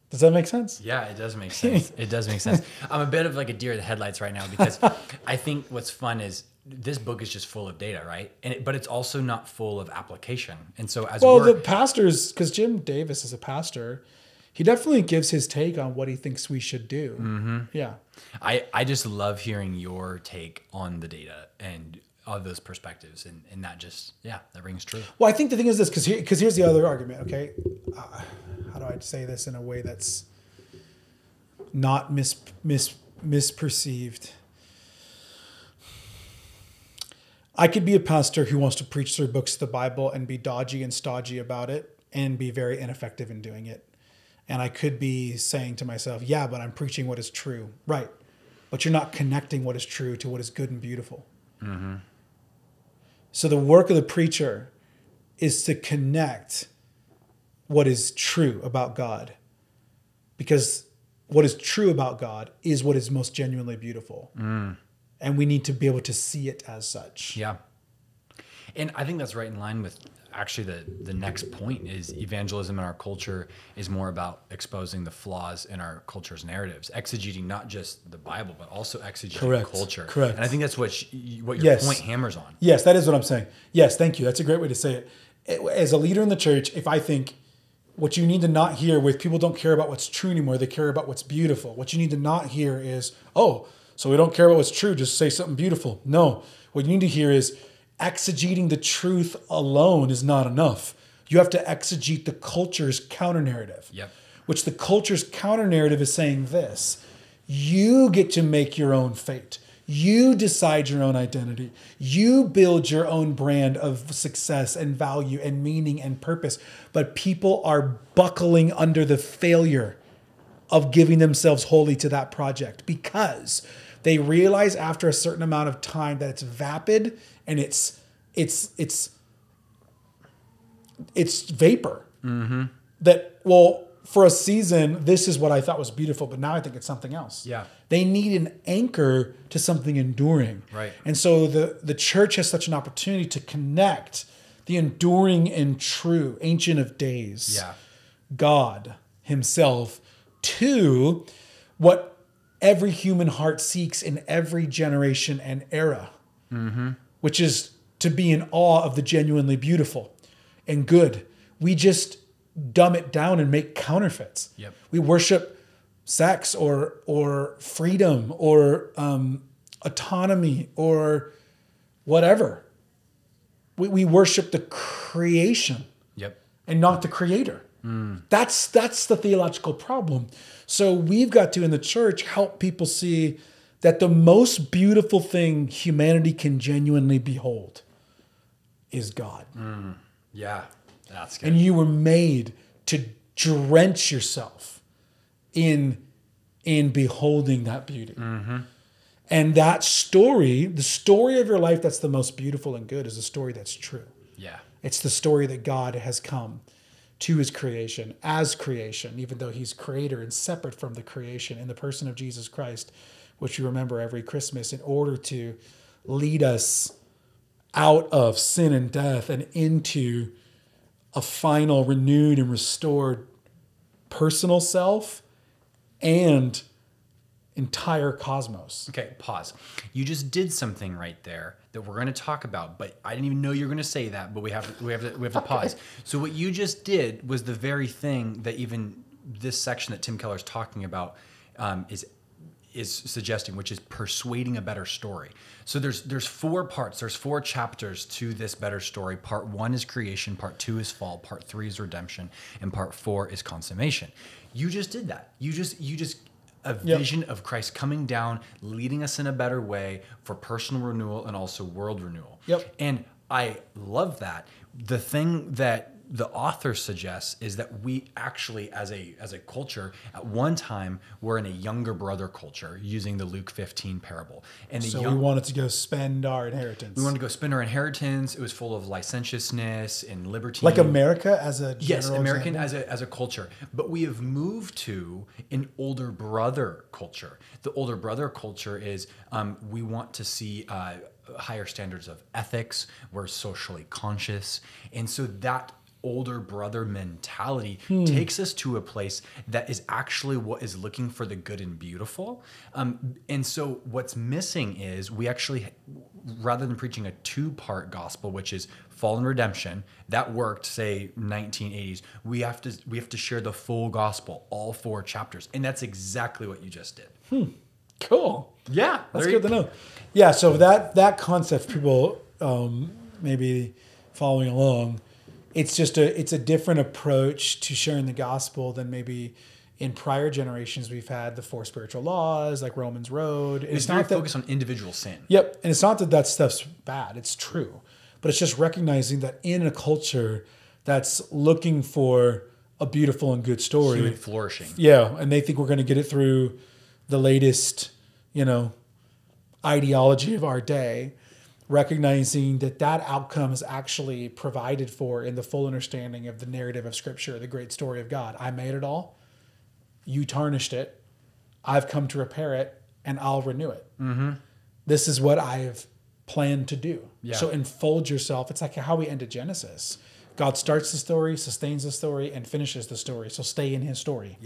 Does that make sense? Yeah, it does make sense. It does make sense. I'm a bit of like a deer in the headlights right now because I think what's fun is this book is just full of data, right? But it's also not full of application. And so as the pastors, because Jim Davis is a pastor, he definitely gives his take on what he thinks we should do. Yeah. I just love hearing your take on the data and all those perspectives. And that just, that rings true. Well, I think the thing is this, because here's the other argument, okay? How do I say this in a way that's not misperceived? I could be a pastor who wants to preach through books of the Bible and be dodgy and stodgy about it and be very ineffective in doing it. And I could be saying to myself, yeah, but I'm preaching what is true. Right. But you're not connecting what is true to what is good and beautiful. So the work of the preacher is to connect what is true about God. Because what is true about God is what is most genuinely beautiful. And we need to be able to see it as such. Yeah. And I think that's right in line with actually the next point is evangelism in our culture is more about exposing the flaws in our culture's narratives, exegeting not just the Bible, but also exegeting culture. Correct. And I think that's what your point hammers on. Yes, that is what I'm saying. Yes, thank you. That's a great way to say it. As a leader in the church, if I think what you need to not hear with people don't care about what's true anymore, they care about what's beautiful. What you need to not hear is, so we don't care about what's true, just say something beautiful. No, what you need to hear is exegeting the truth alone is not enough. You have to exegete the culture's counter-narrative. Yep. Which the culture's counter-narrative is saying this: you get to make your own fate. You decide your own identity. You build your own brand of success and value and meaning and purpose. But people are buckling under the failure of giving themselves wholly to that project because they realize after a certain amount of time that it's vapid and it's vapor. That, for a season, this is what I thought was beautiful, but now I think it's something else. Yeah. They need an anchor to something enduring. Right. And so the church has such an opportunity to connect the enduring and true, ancient of days, God himself to what every human heart seeks in every generation and era, which is to be in awe of the genuinely beautiful and good. We just dumb it down and make counterfeits. Yep. We worship sex or freedom or autonomy or whatever. We worship the creation and not the creator. That's the theological problem. So we've got to, in the church, help people see that the most beautiful thing humanity can genuinely behold is God. Yeah, that's good. And you were made to drench yourself in beholding that beauty. And that story, the story of your life that's the most beautiful and good, is a story that's true. Yeah. It's the story that God has come to his creation as creation, even though he's creator and separate from the creation in the person of Jesus Christ, which you remember every Christmas, in order to lead us out of sin and death and into a final renewed and restored personal self and entire cosmos. Okay, pause. You just did something right there that we're going to talk about, but I didn't even know you were going to say that, but we have to pause. So what you just did was the very thing that even this section that Tim Keller's talking about is suggesting, which is persuading a better story. So there's 4 parts. There's 4 chapters to this better story. Part 1 is creation. Part 2 is fall. Part 3 is redemption. And part 4 is consummation. You just did that. You just a vision of Christ coming down, leading us in a better way for personal renewal and also world renewal. And I love that. The thing that the author suggests is that we actually, as a culture, at one time, were in a younger brother culture using the Luke 15 parable. And so we wanted to go spend our inheritance. We wanted to go spend our inheritance. It was full of licentiousness and liberty. Like America as a general Yes, American example? as a culture. But we have moved to an older brother culture. The older brother culture is we want to see higher standards of ethics. We're socially conscious. And so that older brother mentality takes us to a place that is actually what is looking for the good and beautiful. And so what's missing is we actually, rather than preaching a 2-part gospel, which is fall and redemption, that worked, say, 1980s, we have to share the full gospel, all 4 chapters. And that's exactly what you just did. Cool. Yeah. That's good to know. Yeah, so that concept, people maybe following along, it's a different approach to sharing the gospel than maybe in prior generations we've had the 4 spiritual laws, like Romans Road. It's not focused on individual sin. Yep, and it's not that stuff's bad. It's true. But it's just recognizing that in a culture that's looking for a beautiful and good story. Human flourishing. Yeah, and they think we're going to get it through the latest, ideology of our day, recognizing that outcome is actually provided for in the full understanding of the narrative of Scripture, the great story of God. I made it all. You tarnished it. I've come to repair it, and I'll renew it. This is what I've planned to do. Yeah. So enfold yourself. It's like how we ended Genesis. God starts the story, sustains the story, and finishes the story. So stay in his story.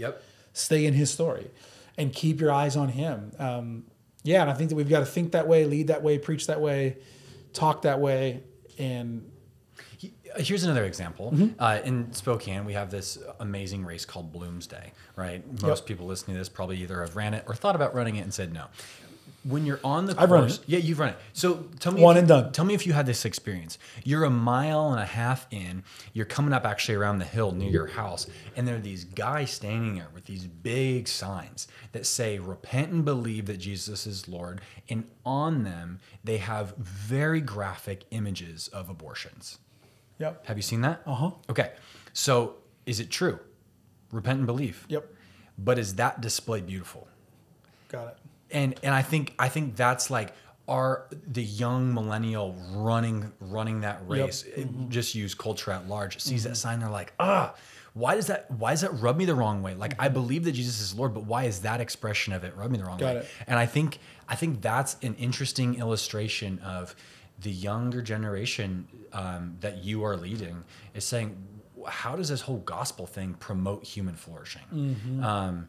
Stay in his story and keep your eyes on him. And I think that we've got to think that way, lead that way, preach that way, talk that way. And here's another example. In Spokane, we have this amazing race called Bloomsday, right? Most people listening to this probably either have ran it or thought about running it and said no. When you're on the course, I've run it. Yeah, you've run it. So tell me, Tell me if you had this experience. You're 1.5 miles in. You're coming up actually around the hill near your house, and there are these guys standing there with these big signs that say "Repent and believe that Jesus is Lord," and on them they have very graphic images of abortions. Yep. Have you seen that? Okay. So is it true? Repent and believe. Yep. But is that display beautiful? Got it. And I think that's like the young millennial running that race. Just use culture at large, sees that sign, they're like, why does that rub me the wrong way? Like I believe that Jesus is Lord, but why is that expression of it rub me the wrong way? It. And I think that's an interesting illustration of the younger generation that you are leading is saying, how does this whole gospel thing promote human flourishing? Mm-hmm.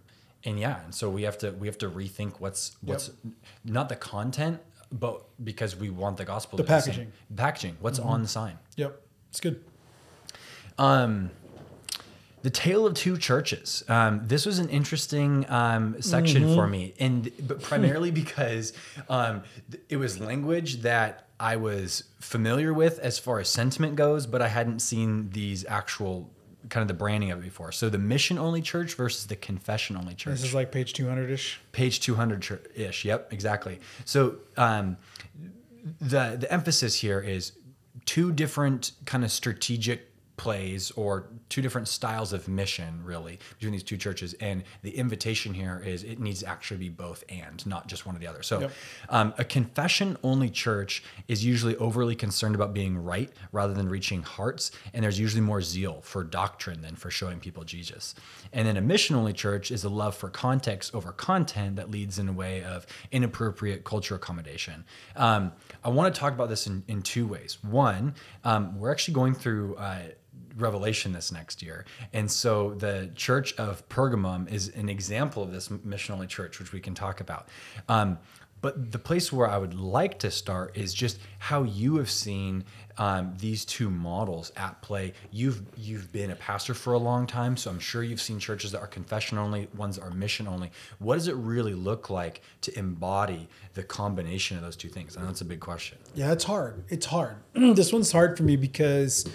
And so we have to rethink what's not the content, but because we want the gospel The to be the packaging. same. Packaging. What's on the sign? Yep. It's good. The Tale of Two Churches. This was an interesting section for me, but primarily because it was language that I was familiar with as far as sentiment goes, but I hadn't seen these actual kind of the branding of it before. So the mission-only church versus the confession-only church. This is like page 200-ish. Page 200-ish. Yep, exactly. So the emphasis here is two different kind of strategic plays or two different styles of mission really between these two churches, and the invitation here is it needs to actually be both and not just one or the other. So a confession only church is usually overly concerned about being right rather than reaching hearts, and there's usually more zeal for doctrine than for showing people Jesus. And then a mission only church is a love for context over content that leads in a way of inappropriate culture accommodation. I want to talk about this in two ways. One, we're actually going through Revelation this next year. And so the church of Pergamum is an example of this mission-only church, which we can talk about. But the place where I would like to start is just how you have seen these two models at play. You've been a pastor for a long time, so I'm sure you've seen churches that are confession only, ones that are mission only. What does it really look like to embody the combination of those two things? I know that's a big question. Yeah, it's hard. It's hard. This one's hard for me because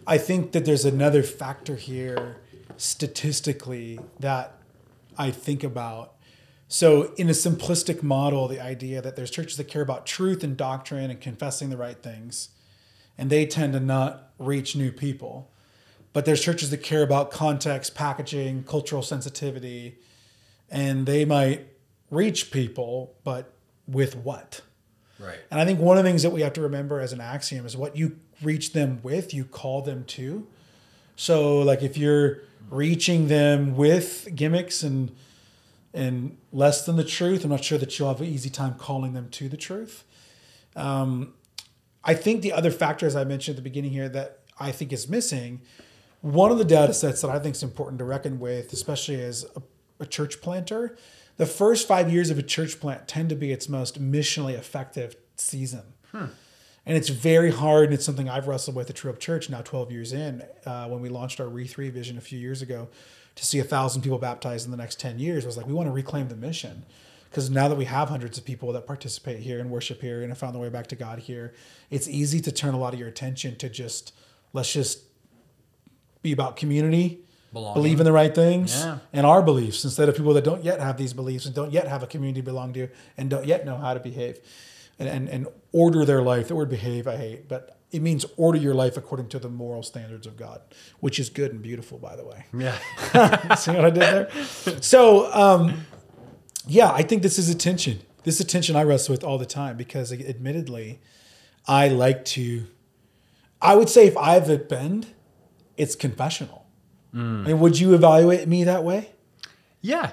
I think that there's another factor here statistically that I think about. So in a simplistic model, the idea that there's churches that care about truth and doctrine and confessing the right things, and they tend to not reach new people. But there's churches that care about context, packaging, cultural sensitivity, and they might reach people, but with what? Right. And I think one of the things that we have to remember as an axiom is what you reach them with, you call them to. So like if you're reaching them with gimmicks and less than the truth, I'm not sure that you'll have an easy time calling them to the truth. I think the other factor, as I mentioned at the beginning here, that I think is missing, one of the data sets that I think is important to reckon with, especially as a church planter, the first 5 years of a church plant tend to be its most missionally effective season. And it's very hard, and it's something I've wrestled with at True Hope Church now 12 years in, when we launched our Re3 vision a few years ago, to see 1,000 people baptized in the next 10 years. I was like, we want to reclaim the mission. Because now that we have hundreds of people that participate here and worship here and have found their way back to God here, it's easy to turn a lot of your attention to let's just be about community, believe in the right things, and our beliefs, instead of people that don't yet have these beliefs and don't yet have a community to belong to and don't yet know how to behave and order their life. The word behave I hate, but it means order your life according to the moral standards of God, which is good and beautiful, by the way. Yeah. See what I did there? So, yeah, I think this is a tension. This is a tension I wrestle with all the time because, admittedly, I would say if I have a bend, it's confessional. I mean, would you evaluate me that way? Yeah.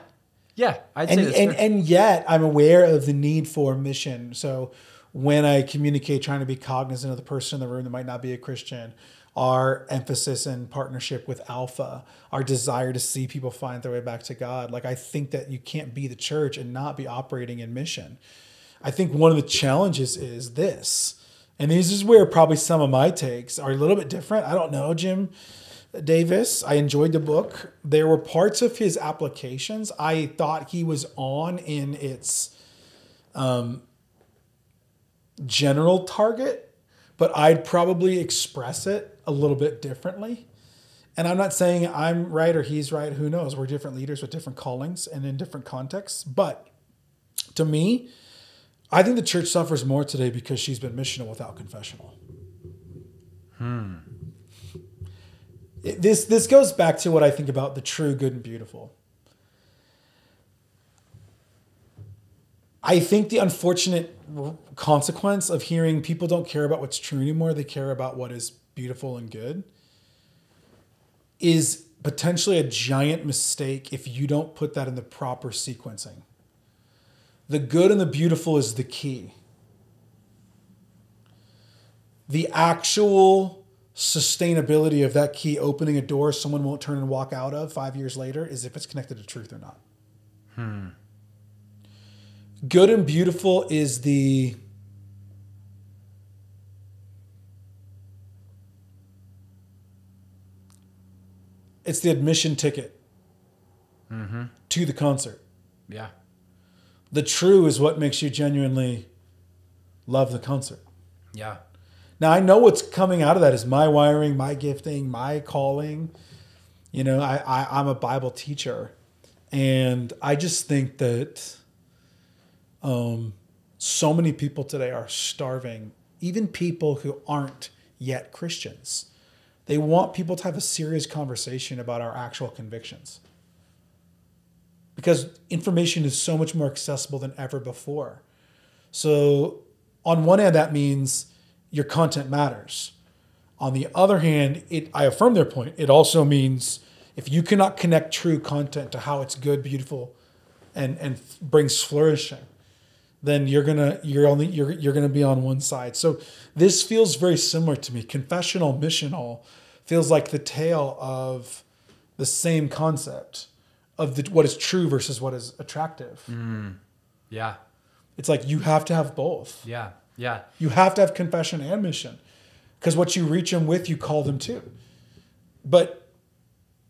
Yeah, I'd say that's fair. And yet I'm aware of the need for mission. So when I communicate, trying to be cognizant of the person in the room that might not be a Christian, our emphasis and partnership with Alpha, our desire to see people find their way back to God. Like, I think that you can't be the church and not be operating in mission. I think one of the challenges is this, and this is where probably some of my takes are a little bit different. I don't know, Jim Davis. I enjoyed the book. There were parts of his applications I thought he was on in its general target, but I'd probably express it a little bit differently. And I'm not saying I'm right or he's right. Who knows? We're different leaders with different callings and in different contexts. But to me, I think the church suffers more today because she's been missional without confessional. This goes back to what I think about the true, good, and beautiful. I think the unfortunate consequence of hearing people don't care about what's true anymore, they care about what is beautiful and good, is potentially a giant mistake if you don't put that in the proper sequencing. The good and the beautiful is the key. The actual sustainability of that key opening a door someone won't turn and walk out of 5 years later is if it's connected to truth or not. Good and beautiful is it's the admission ticket to the concert. Yeah. The true is what makes you genuinely love the concert. Yeah. Now, I know what's coming out of that is my wiring, my gifting, my calling. You know, I'm a Bible teacher. And I just think that so many people today are starving, even people who aren't yet Christians. They want people to have a serious conversation about our actual convictions. Because information is so much more accessible than ever before. So on one hand, that means your content matters. On the other hand, I affirm their point. It also means if you cannot connect true content to how it's good, beautiful, and brings flourishing, then you're gonna be on one side. So this feels very similar to me. Confessional, missional feels like the tale of the same concept of what is true versus what is attractive. Yeah. It's like you have to have both. Yeah. Yeah. You have to have confession and mission, because what you reach them with, you call them to. But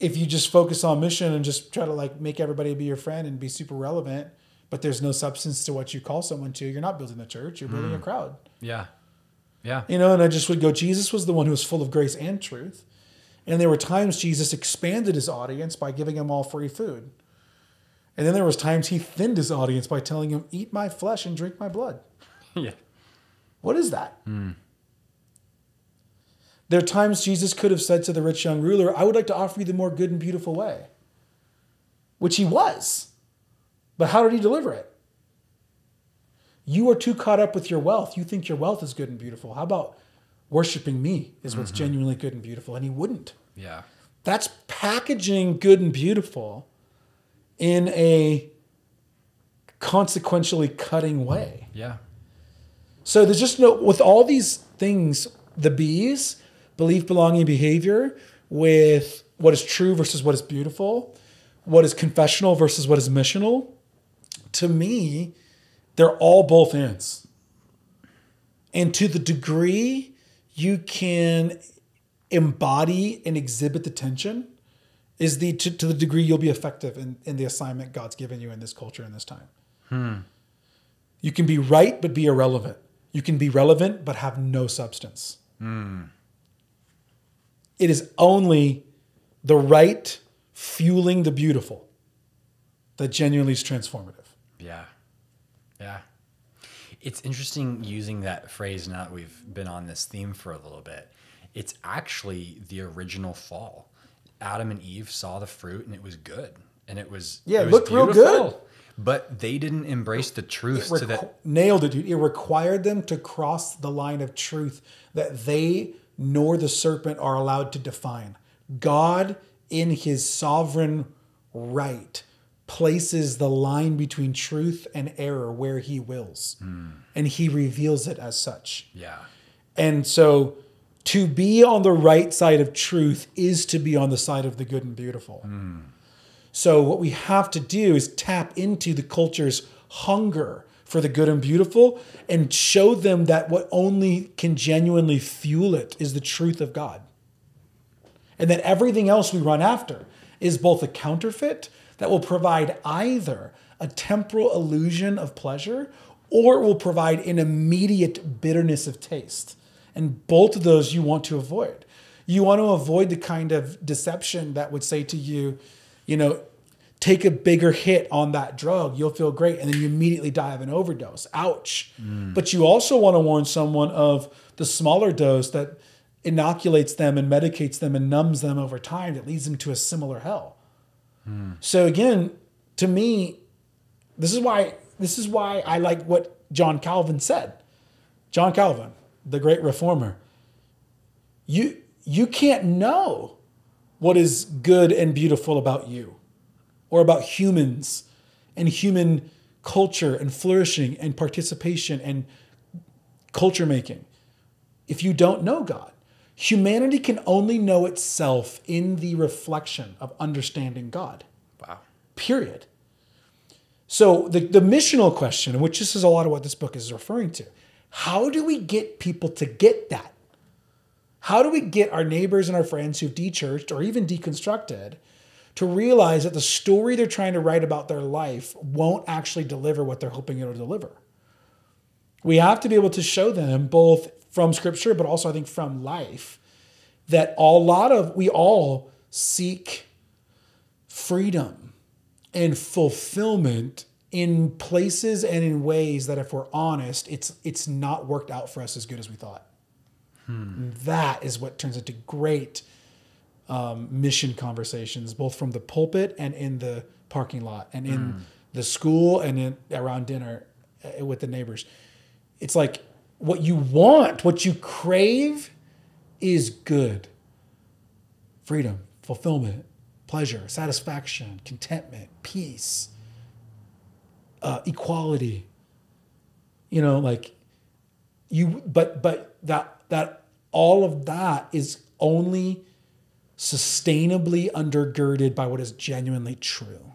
if you just focus on mission and just try to like make everybody be your friend and be super relevant, but there's no substance to what you call someone to, you're not building the church, you're building a crowd. Yeah. Yeah. You know, and I just would go, Jesus was the one who was full of grace and truth. And there were times Jesus expanded his audience by giving them all free food. And then there was times he thinned his audience by telling them, eat my flesh and drink my blood. Yeah. What is that? There are times Jesus could have said to the rich young ruler, I would like to offer you the more good and beautiful way, which he was. But how did he deliver it? You are too caught up with your wealth. You think your wealth is good and beautiful. How about worshiping me is what's genuinely good and beautiful? And he wouldn't. Yeah. That's packaging good and beautiful in a consequentially cutting way. Yeah. So there's just no, with all these things, the B's, belief, belonging, behavior, with what is true versus what is beautiful, what is confessional versus what is missional, to me, they're all both ends. And to the degree you can embody and exhibit the tension is to the degree you'll be effective in the assignment God's given you in this culture in this time. You can be right, but be irrelevant. You can be relevant, but have no substance. It is only the right fueling the beautiful that genuinely is transformative. Yeah. Yeah. It's interesting using that phrase now that we've been on this theme for a little bit. It's actually the original fall. Adam and Eve saw the fruit and it was good. And it was looked beautiful, real good. But they didn't embrace the truth to that. Nailed it, dude. It required them to cross the line of truth that they nor the serpent are allowed to define. God, in his sovereign right, places the line between truth and error where he wills. And he reveals it as such. Yeah. And so to be on the right side of truth is to be on the side of the good and beautiful. So what we have to do is tap into the culture's hunger for the good and beautiful and show them that what only can genuinely fuel it is the truth of God. And that everything else we run after is both a counterfeit that will provide either a temporal illusion of pleasure or it will provide an immediate bitterness of taste. And both of those you want to avoid. You want to avoid the kind of deception that would say to you, you know, take a bigger hit on that drug, you'll feel great, and then you immediately die of an overdose. Ouch. But you also want to warn someone of the smaller dose that inoculates them and medicates them and numbs them over time that leads them to a similar hell. So again, to me, this is why I like what John Calvin said. John Calvin, the great reformer. You can't know what is good and beautiful about you or about humans and human culture and flourishing and participation and culture making if you don't know God. Humanity can only know itself in the reflection of understanding God. Wow. Period. So the missional question, which this is a lot of what this book is referring to, how do we get people to get that? How do we get our neighbors and our friends who've dechurched or even deconstructed to realize that the story they're trying to write about their life won't actually deliver what they're hoping it'll deliver? We have to be able to show them, both from Scripture, but also I think from life, that we all seek freedom and fulfillment in places and in ways that, if we're honest, it's not worked out for us as good as we thought. That is what turns into great mission conversations, both from the pulpit and in the parking lot and in the school and around dinner with the neighbors. It's like what you want, what you crave is good. Freedom, fulfillment, pleasure, satisfaction, contentment, peace, equality. But that all of that is only sustainably undergirded by what is genuinely true.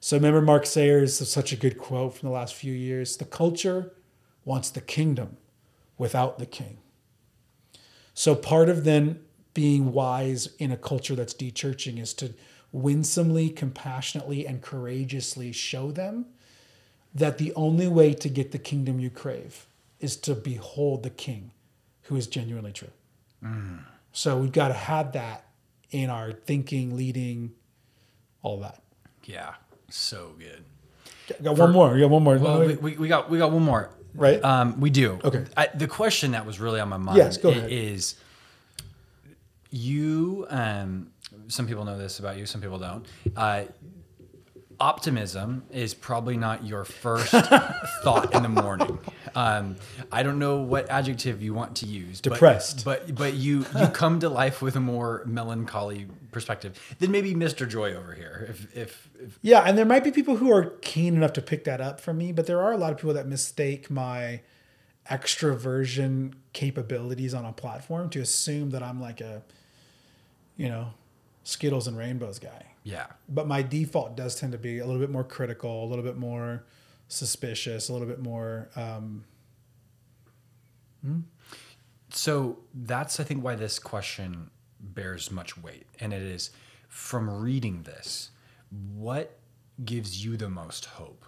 So remember Mark Sayers, such a good quote from the last few years: the culture wants the kingdom without the king. So part of then being wise in a culture that's dechurching is to winsomely, compassionately, and courageously show them that the only way to get the kingdom you crave is to behold the king who is genuinely true. So we've got to have that in our thinking, leading, all that. Yeah, so good. Got one more. You got one more. Well, we got one more. Right? We do. Okay. The question that was really on my mind Yes, go ahead. is you, some people know this about you, some people don't. Optimism is probably not your first thought in the morning. I don't know what adjective you want to use. Depressed. But you come to life with a more melancholy perspective than maybe Mr. Joy over here. If Yeah, and there might be people who are keen enough to pick that up from me, but there are a lot of people that mistake my extroversion capabilities on a platform to assume that I'm like a, Skittles and Rainbows guy. Yeah. But my default does tend to be a little bit more critical, a little bit more suspicious, a little bit more. So that's, I think, why this question bears much weight. And it is, from reading this, what gives you the most hope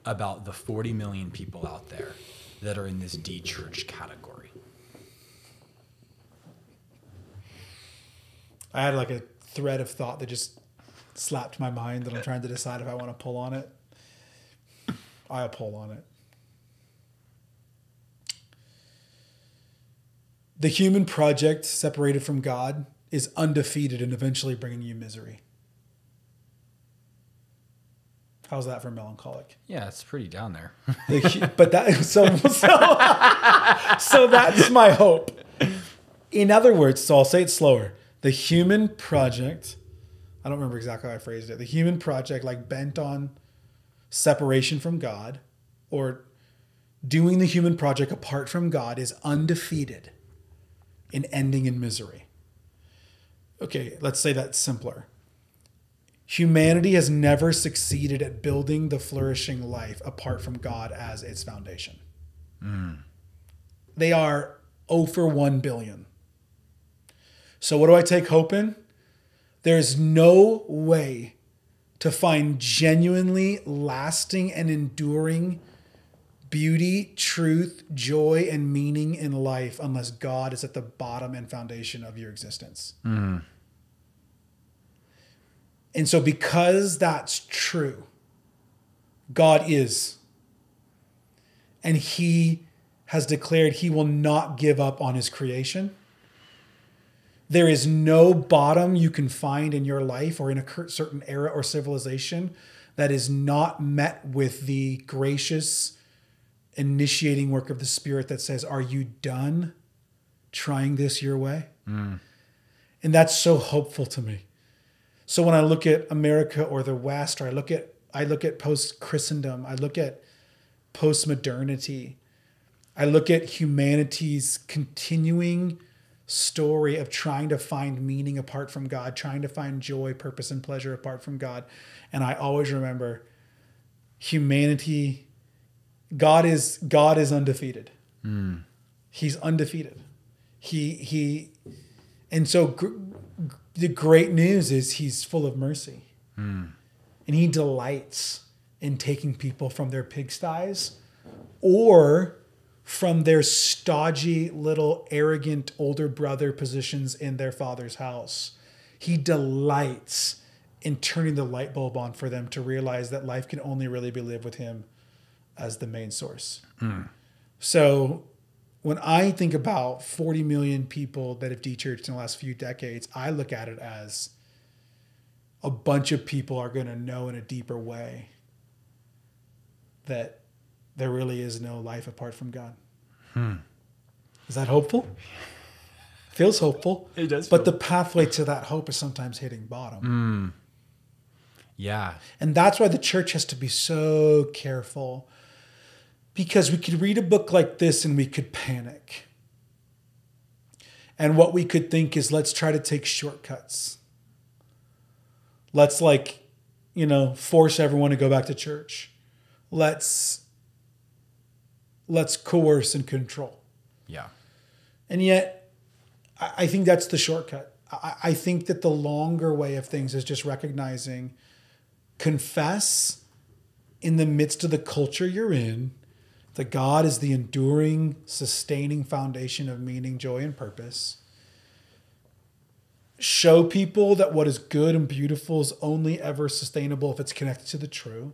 about the 40 million people out there that are in this de-church category? I had like a thread of thought that just slapped my mind that I'm trying to decide if I want to pull on it. I'll pull on it. The human project separated from God is undefeated and eventually bringing you misery. How's that for melancholic? Yeah, it's pretty down there. But so that's my hope. In other words, so I'll say it slower. The human project, I don't remember exactly how I phrased it. The human project, like bent on separation from God or doing the human project apart from God, is undefeated in ending in misery. Okay, let's say that's simpler. Humanity has never succeeded at building the flourishing life apart from God as its foundation. They are 0 for 1 billion. So what do I take hope in? There's no way to find genuinely lasting and enduring beauty, truth, joy, and meaning in life unless God is at the bottom and foundation of your existence. And so because that's true, God is. And he has declared he will not give up on his creation. There is no bottom you can find in your life or in a certain era or civilization that is not met with the gracious initiating work of the Spirit that says, are you done trying this your way? And that's so hopeful to me. So when I look at America or the West, or I look at post-Christendom, I look at post-modernity, I look at humanity's continuing story of trying to find meaning apart from God, trying to find joy, purpose, and pleasure apart from God. And I always remember humanity, God is undefeated. He's undefeated. And so the great news is he's full of mercy. And he delights in taking people from their pigsties or from their stodgy little arrogant older brother positions in their father's house. He delights in turning the light bulb on for them to realize that life can only really be lived with him as the main source. So when I think about 40 million people that have dechurched in the last few decades, I look at it as a bunch of people are going to know in a deeper way that there really is no life apart from God. Is that hopeful? Feels hopeful. It does. But the pathway to that hope is sometimes hitting bottom. Yeah. And that's why the church has to be so careful, because we could read a book like this and we could panic. And what we could think is, let's try to take shortcuts. Let's force everyone to go back to church. Let's coerce and control. Yeah. And yet, I think that's the shortcut. I think that the longer way of things is just recognizing, confess in the midst of the culture you're in, that God is the enduring, sustaining foundation of meaning, joy, and purpose. Show people that what is good and beautiful is only ever sustainable if it's connected to the true.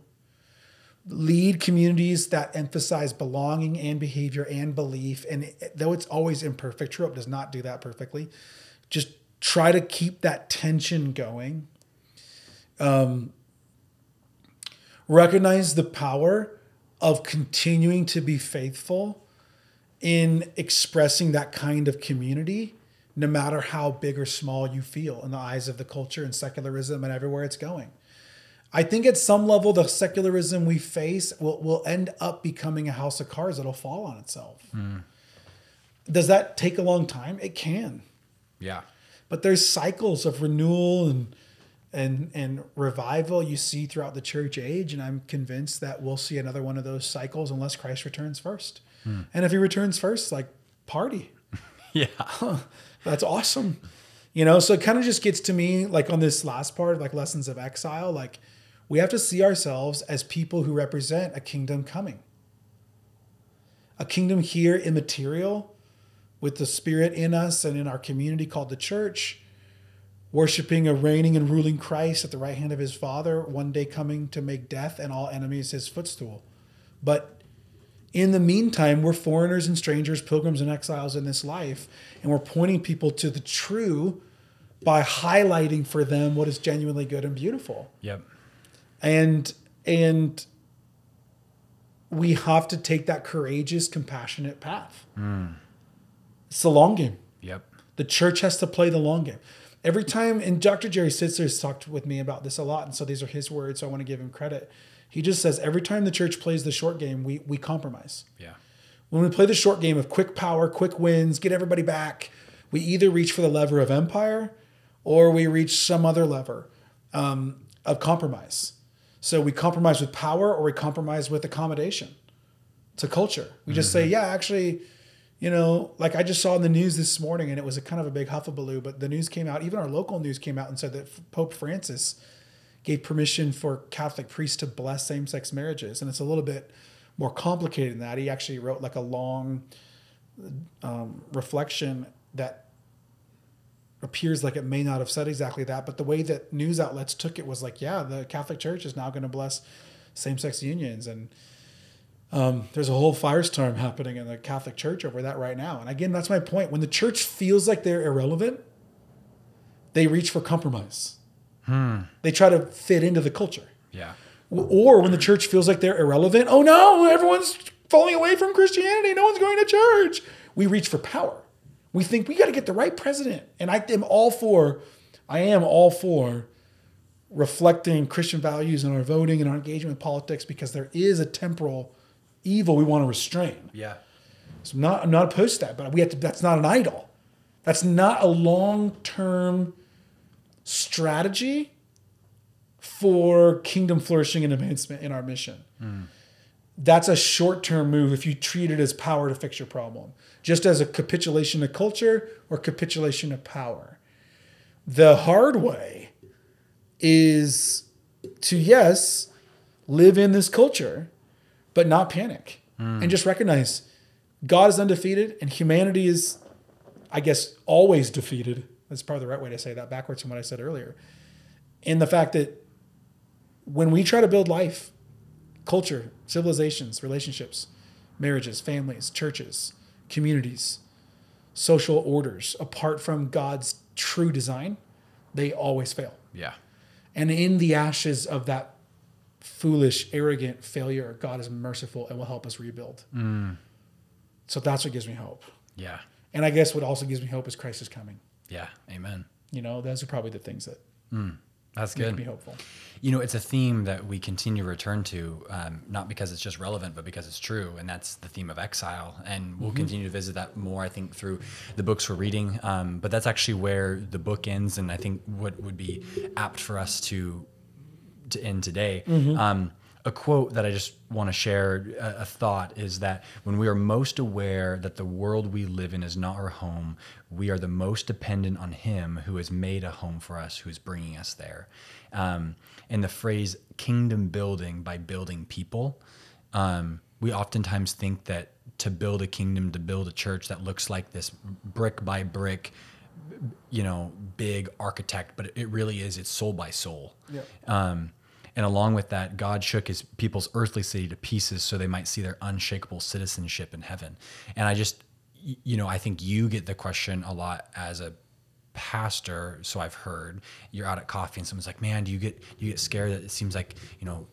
Lead communities that emphasize belonging and behavior and belief. And though it's always imperfect, True Hope does not do that perfectly. Just try to keep that tension going. Recognize the power of continuing to be faithful in expressing that kind of community, no matter how big or small you feel in the eyes of the culture and secularism and everywhere it's going. I think at some level, the secularism we face will end up becoming a house of cards that'll fall on itself. Does that take a long time? It can. Yeah. But there's cycles of renewal and revival you see throughout the church age. And I'm convinced that we'll see another one of those cycles unless Christ returns first. And if he returns first, party. Yeah. That's awesome. So it kind of just gets to me, on this last part, lessons of exile, we have to see ourselves as people who represent a kingdom coming. A kingdom here immaterial, with the Spirit in us and in our community called the church, worshiping a reigning and ruling Christ at the right hand of his Father, one day coming to make death and all enemies his footstool. But in the meantime, we're foreigners and strangers, pilgrims and exiles in this life, and we're pointing people to the true by highlighting for them what is genuinely good and beautiful. Yep. And we have to take that courageous, compassionate path. It's the long game. Yep. The church has to play the long game. Every time, and Dr. Jerry Sitzer's talked with me about this a lot, and so these are his words, so I want to give him credit. He just says, every time the church plays the short game, we compromise. Yeah. When we play the short game of quick power, quick wins, get everybody back, we either reach for the lever of empire or we reach some other lever of compromise. So we compromise with power or we compromise with accommodation to culture. We just say, yeah, actually, I just saw in the news this morning, and it was a kind of a big hullabaloo, but the news came out, even our local news came out and said that Pope Francis gave permission for Catholic priests to bless same-sex marriages. And it's a little bit more complicated than that. He actually wrote a long reflection that appears like it may not have said exactly that, but the way that news outlets took it was the Catholic Church is now going to bless same-sex unions. And there's a whole firestorm happening in the Catholic Church over that right now. And again, that's my point. When the church feels like they're irrelevant, they reach for compromise. They try to fit into the culture. Yeah. Or when the church feels like they're irrelevant, oh no, everyone's falling away from Christianity. No one's going to church. We reach for power. We think we got to get the right president. And I am all for reflecting Christian values in our voting and our engagement with politics, because there is a temporal evil we want to restrain. Yeah. So I'm not opposed to that, but that's not an idol. That's not a long-term strategy for kingdom flourishing and advancement in our mission. That's a short-term move if you treat it as power to fix your problem, just as a capitulation of culture or capitulation of power. The hard way is to, yes, live in this culture, but not panic and just recognize God is undefeated and humanity is, I guess, always defeated. That's probably the right way to say that, backwards from what I said earlier. And the fact that when we try to build life, culture, civilizations, relationships, marriages, families, churches, communities, social orders, apart from God's true design, they always fail. Yeah. And in the ashes of that foolish, arrogant failure, God is merciful and will help us rebuild. So that's what gives me hope. Yeah. And I guess what also gives me hope is Christ is coming. Yeah. Amen. You know, those are probably the things that That's make good. me hopeful. You know, it's a theme that we continue to return to, not because it's just relevant, but because it's true. And that's the theme of exile. And we'll continue to visit that more, I think, through the books we're reading. But that's actually where the book ends. And I think what would be apt for us to end today. A quote that I just want to share, a thought, is that when we are most aware that the world we live in is not our home, we are the most dependent on Him who has made a home for us, who is bringing us there. And the phrase kingdom building by building people, we oftentimes think that to build a kingdom, to build a church that looks like this brick by brick, you know, big architect, but it really is, it's soul by soul. Yep. And along with that, God shook his people's earthly city to pieces so they might see their unshakable citizenship in heaven. And I just, you know, I think you get the question a lot as a pastor. So I've heard you're out at coffee and someone's like, man, do you get scared that it seems like, you know,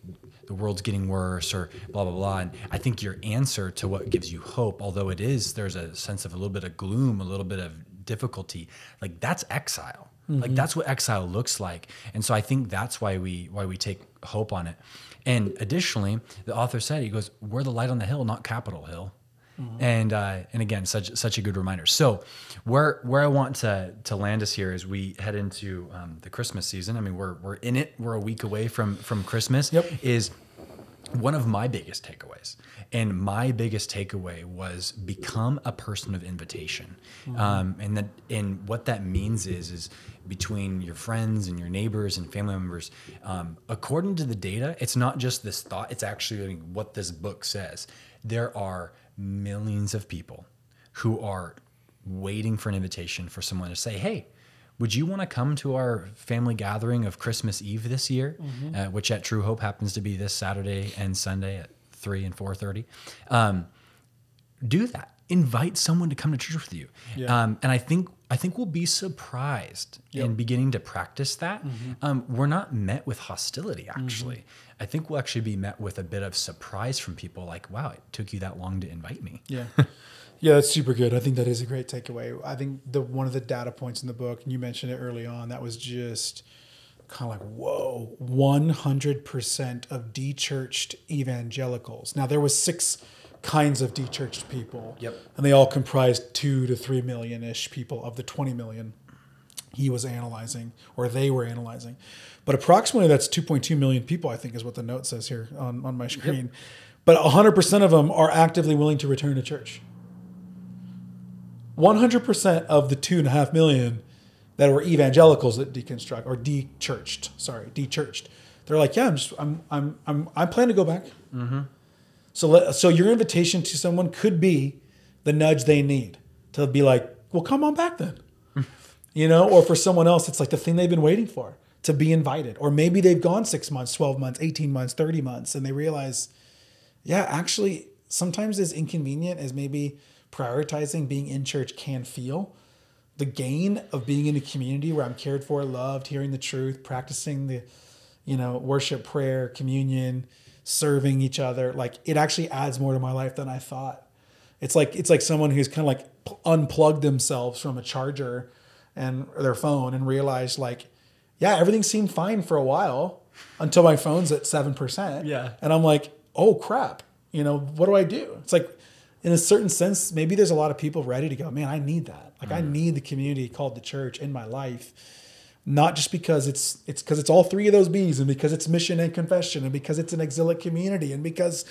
the world's getting worse or blah, blah, blah. And I think your answer to what gives you hope, although there's a sense of a little bit of gloom, a little bit of difficulty, like that's exile. Like that's what exile looks like. And so I think that's why we take hope on it. And additionally, the author said, he goes, we're the light on the hill, not Capitol Hill. And again, such a good reminder. So where I want to land us here as we head into the Christmas season, I mean, we're in it, we're a week away from Christmas, is one of my biggest takeaways. And my biggest takeaway was become a person of invitation. And what that means is between your friends and your neighbors and family members, according to the data, it's not just this thought, it's actually what this book says. There are millions of people who are waiting for an invitation for someone to say, hey, would you want to come to our family gathering of Christmas Eve this year, which at True Hope happens to be this Saturday and Sunday at 3 and 4:30? Do that. Invite someone to come to church with you. Yeah. And I think we'll be surprised in beginning to practice that. We're not met with hostility, actually. I think we'll actually be met with a bit of surprise from people like, wow, it took you that long to invite me. Yeah. Yeah, that's super good. I think that is a great takeaway. I think one of the data points in the book, and you mentioned it early on, that was just kind of like, whoa, 100% of dechurched evangelicals. Now, there was 6 kinds of dechurched people. And they all comprised 2 to 3 million-ish people of the 20 million he was analyzing, or they were analyzing. But approximately that's 2.2 million people, I think is what the note says here on my screen. But 100% of them are actively willing to return to church. 100% of the 2.5 million that were evangelicals that dechurched. They're like, yeah, I'm planning to go back. So your invitation to someone could be the nudge they need to be like, well, come on back then. You know, or for someone else, it's like the thing they've been waiting for, to be invited. Or maybe they've gone 6 months, 12 months, 18 months, 30 months, and they realize, yeah, actually, sometimes as inconvenient as maybe prioritizing being in church can feel, the gain of being in a community where I'm cared for, loved, hearing the truth, practicing the, worship, prayer, communion, serving each other, like it actually adds more to my life than I thought. It's like someone who's kind of like unplugged themselves from a charger and their phone and realized like, yeah, everything seemed fine for a while until my phone's at 7%. Yeah. And I'm like, oh crap, what do I do? It's like, in a certain sense, maybe there's a lot of people ready to go, man, I need that. Like I need the community called the church in my life. Not just because it's all three of those B's, and because it's mission and confession, and because it's an exilic community, and because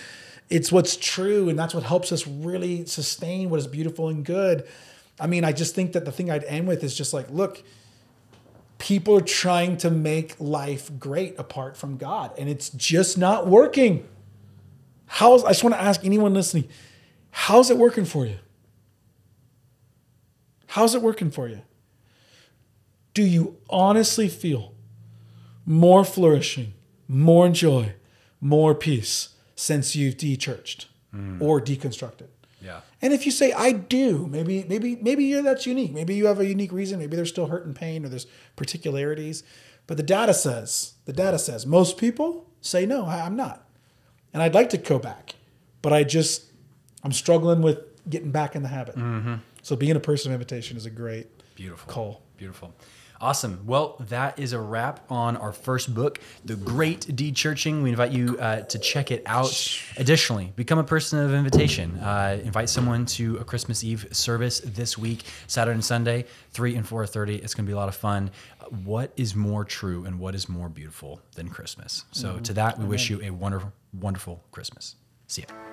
it's what's true, and that's what helps us really sustain what is beautiful and good. I mean, I just think that the thing I'd end with is just like, look, people are trying to make life great apart from God, and it's just not working. I just want to ask anyone listening, how's it working for you? How's it working for you? Do you honestly feel more flourishing, more joy, more peace since you've de-churched or deconstructed? Yeah. And if you say, I do, maybe that's unique. Maybe you have a unique reason. Maybe there's still hurt and pain, or there's particularities. But the data says most people say, no, I'm not. And I'd like to go back, but I'm struggling with getting back in the habit. Mm-hmm. So being a person of invitation is a great call. Beautiful. Awesome. Well, that is a wrap on our first book, The Great Dechurching. We invite you to check it out. Additionally, become a person of invitation. Invite someone to a Christmas Eve service this week, Saturday and Sunday, 3 and 4:30. It's going to be a lot of fun. What is more true and what is more beautiful than Christmas? So to that, we wish you a wonderful, wonderful Christmas. See ya.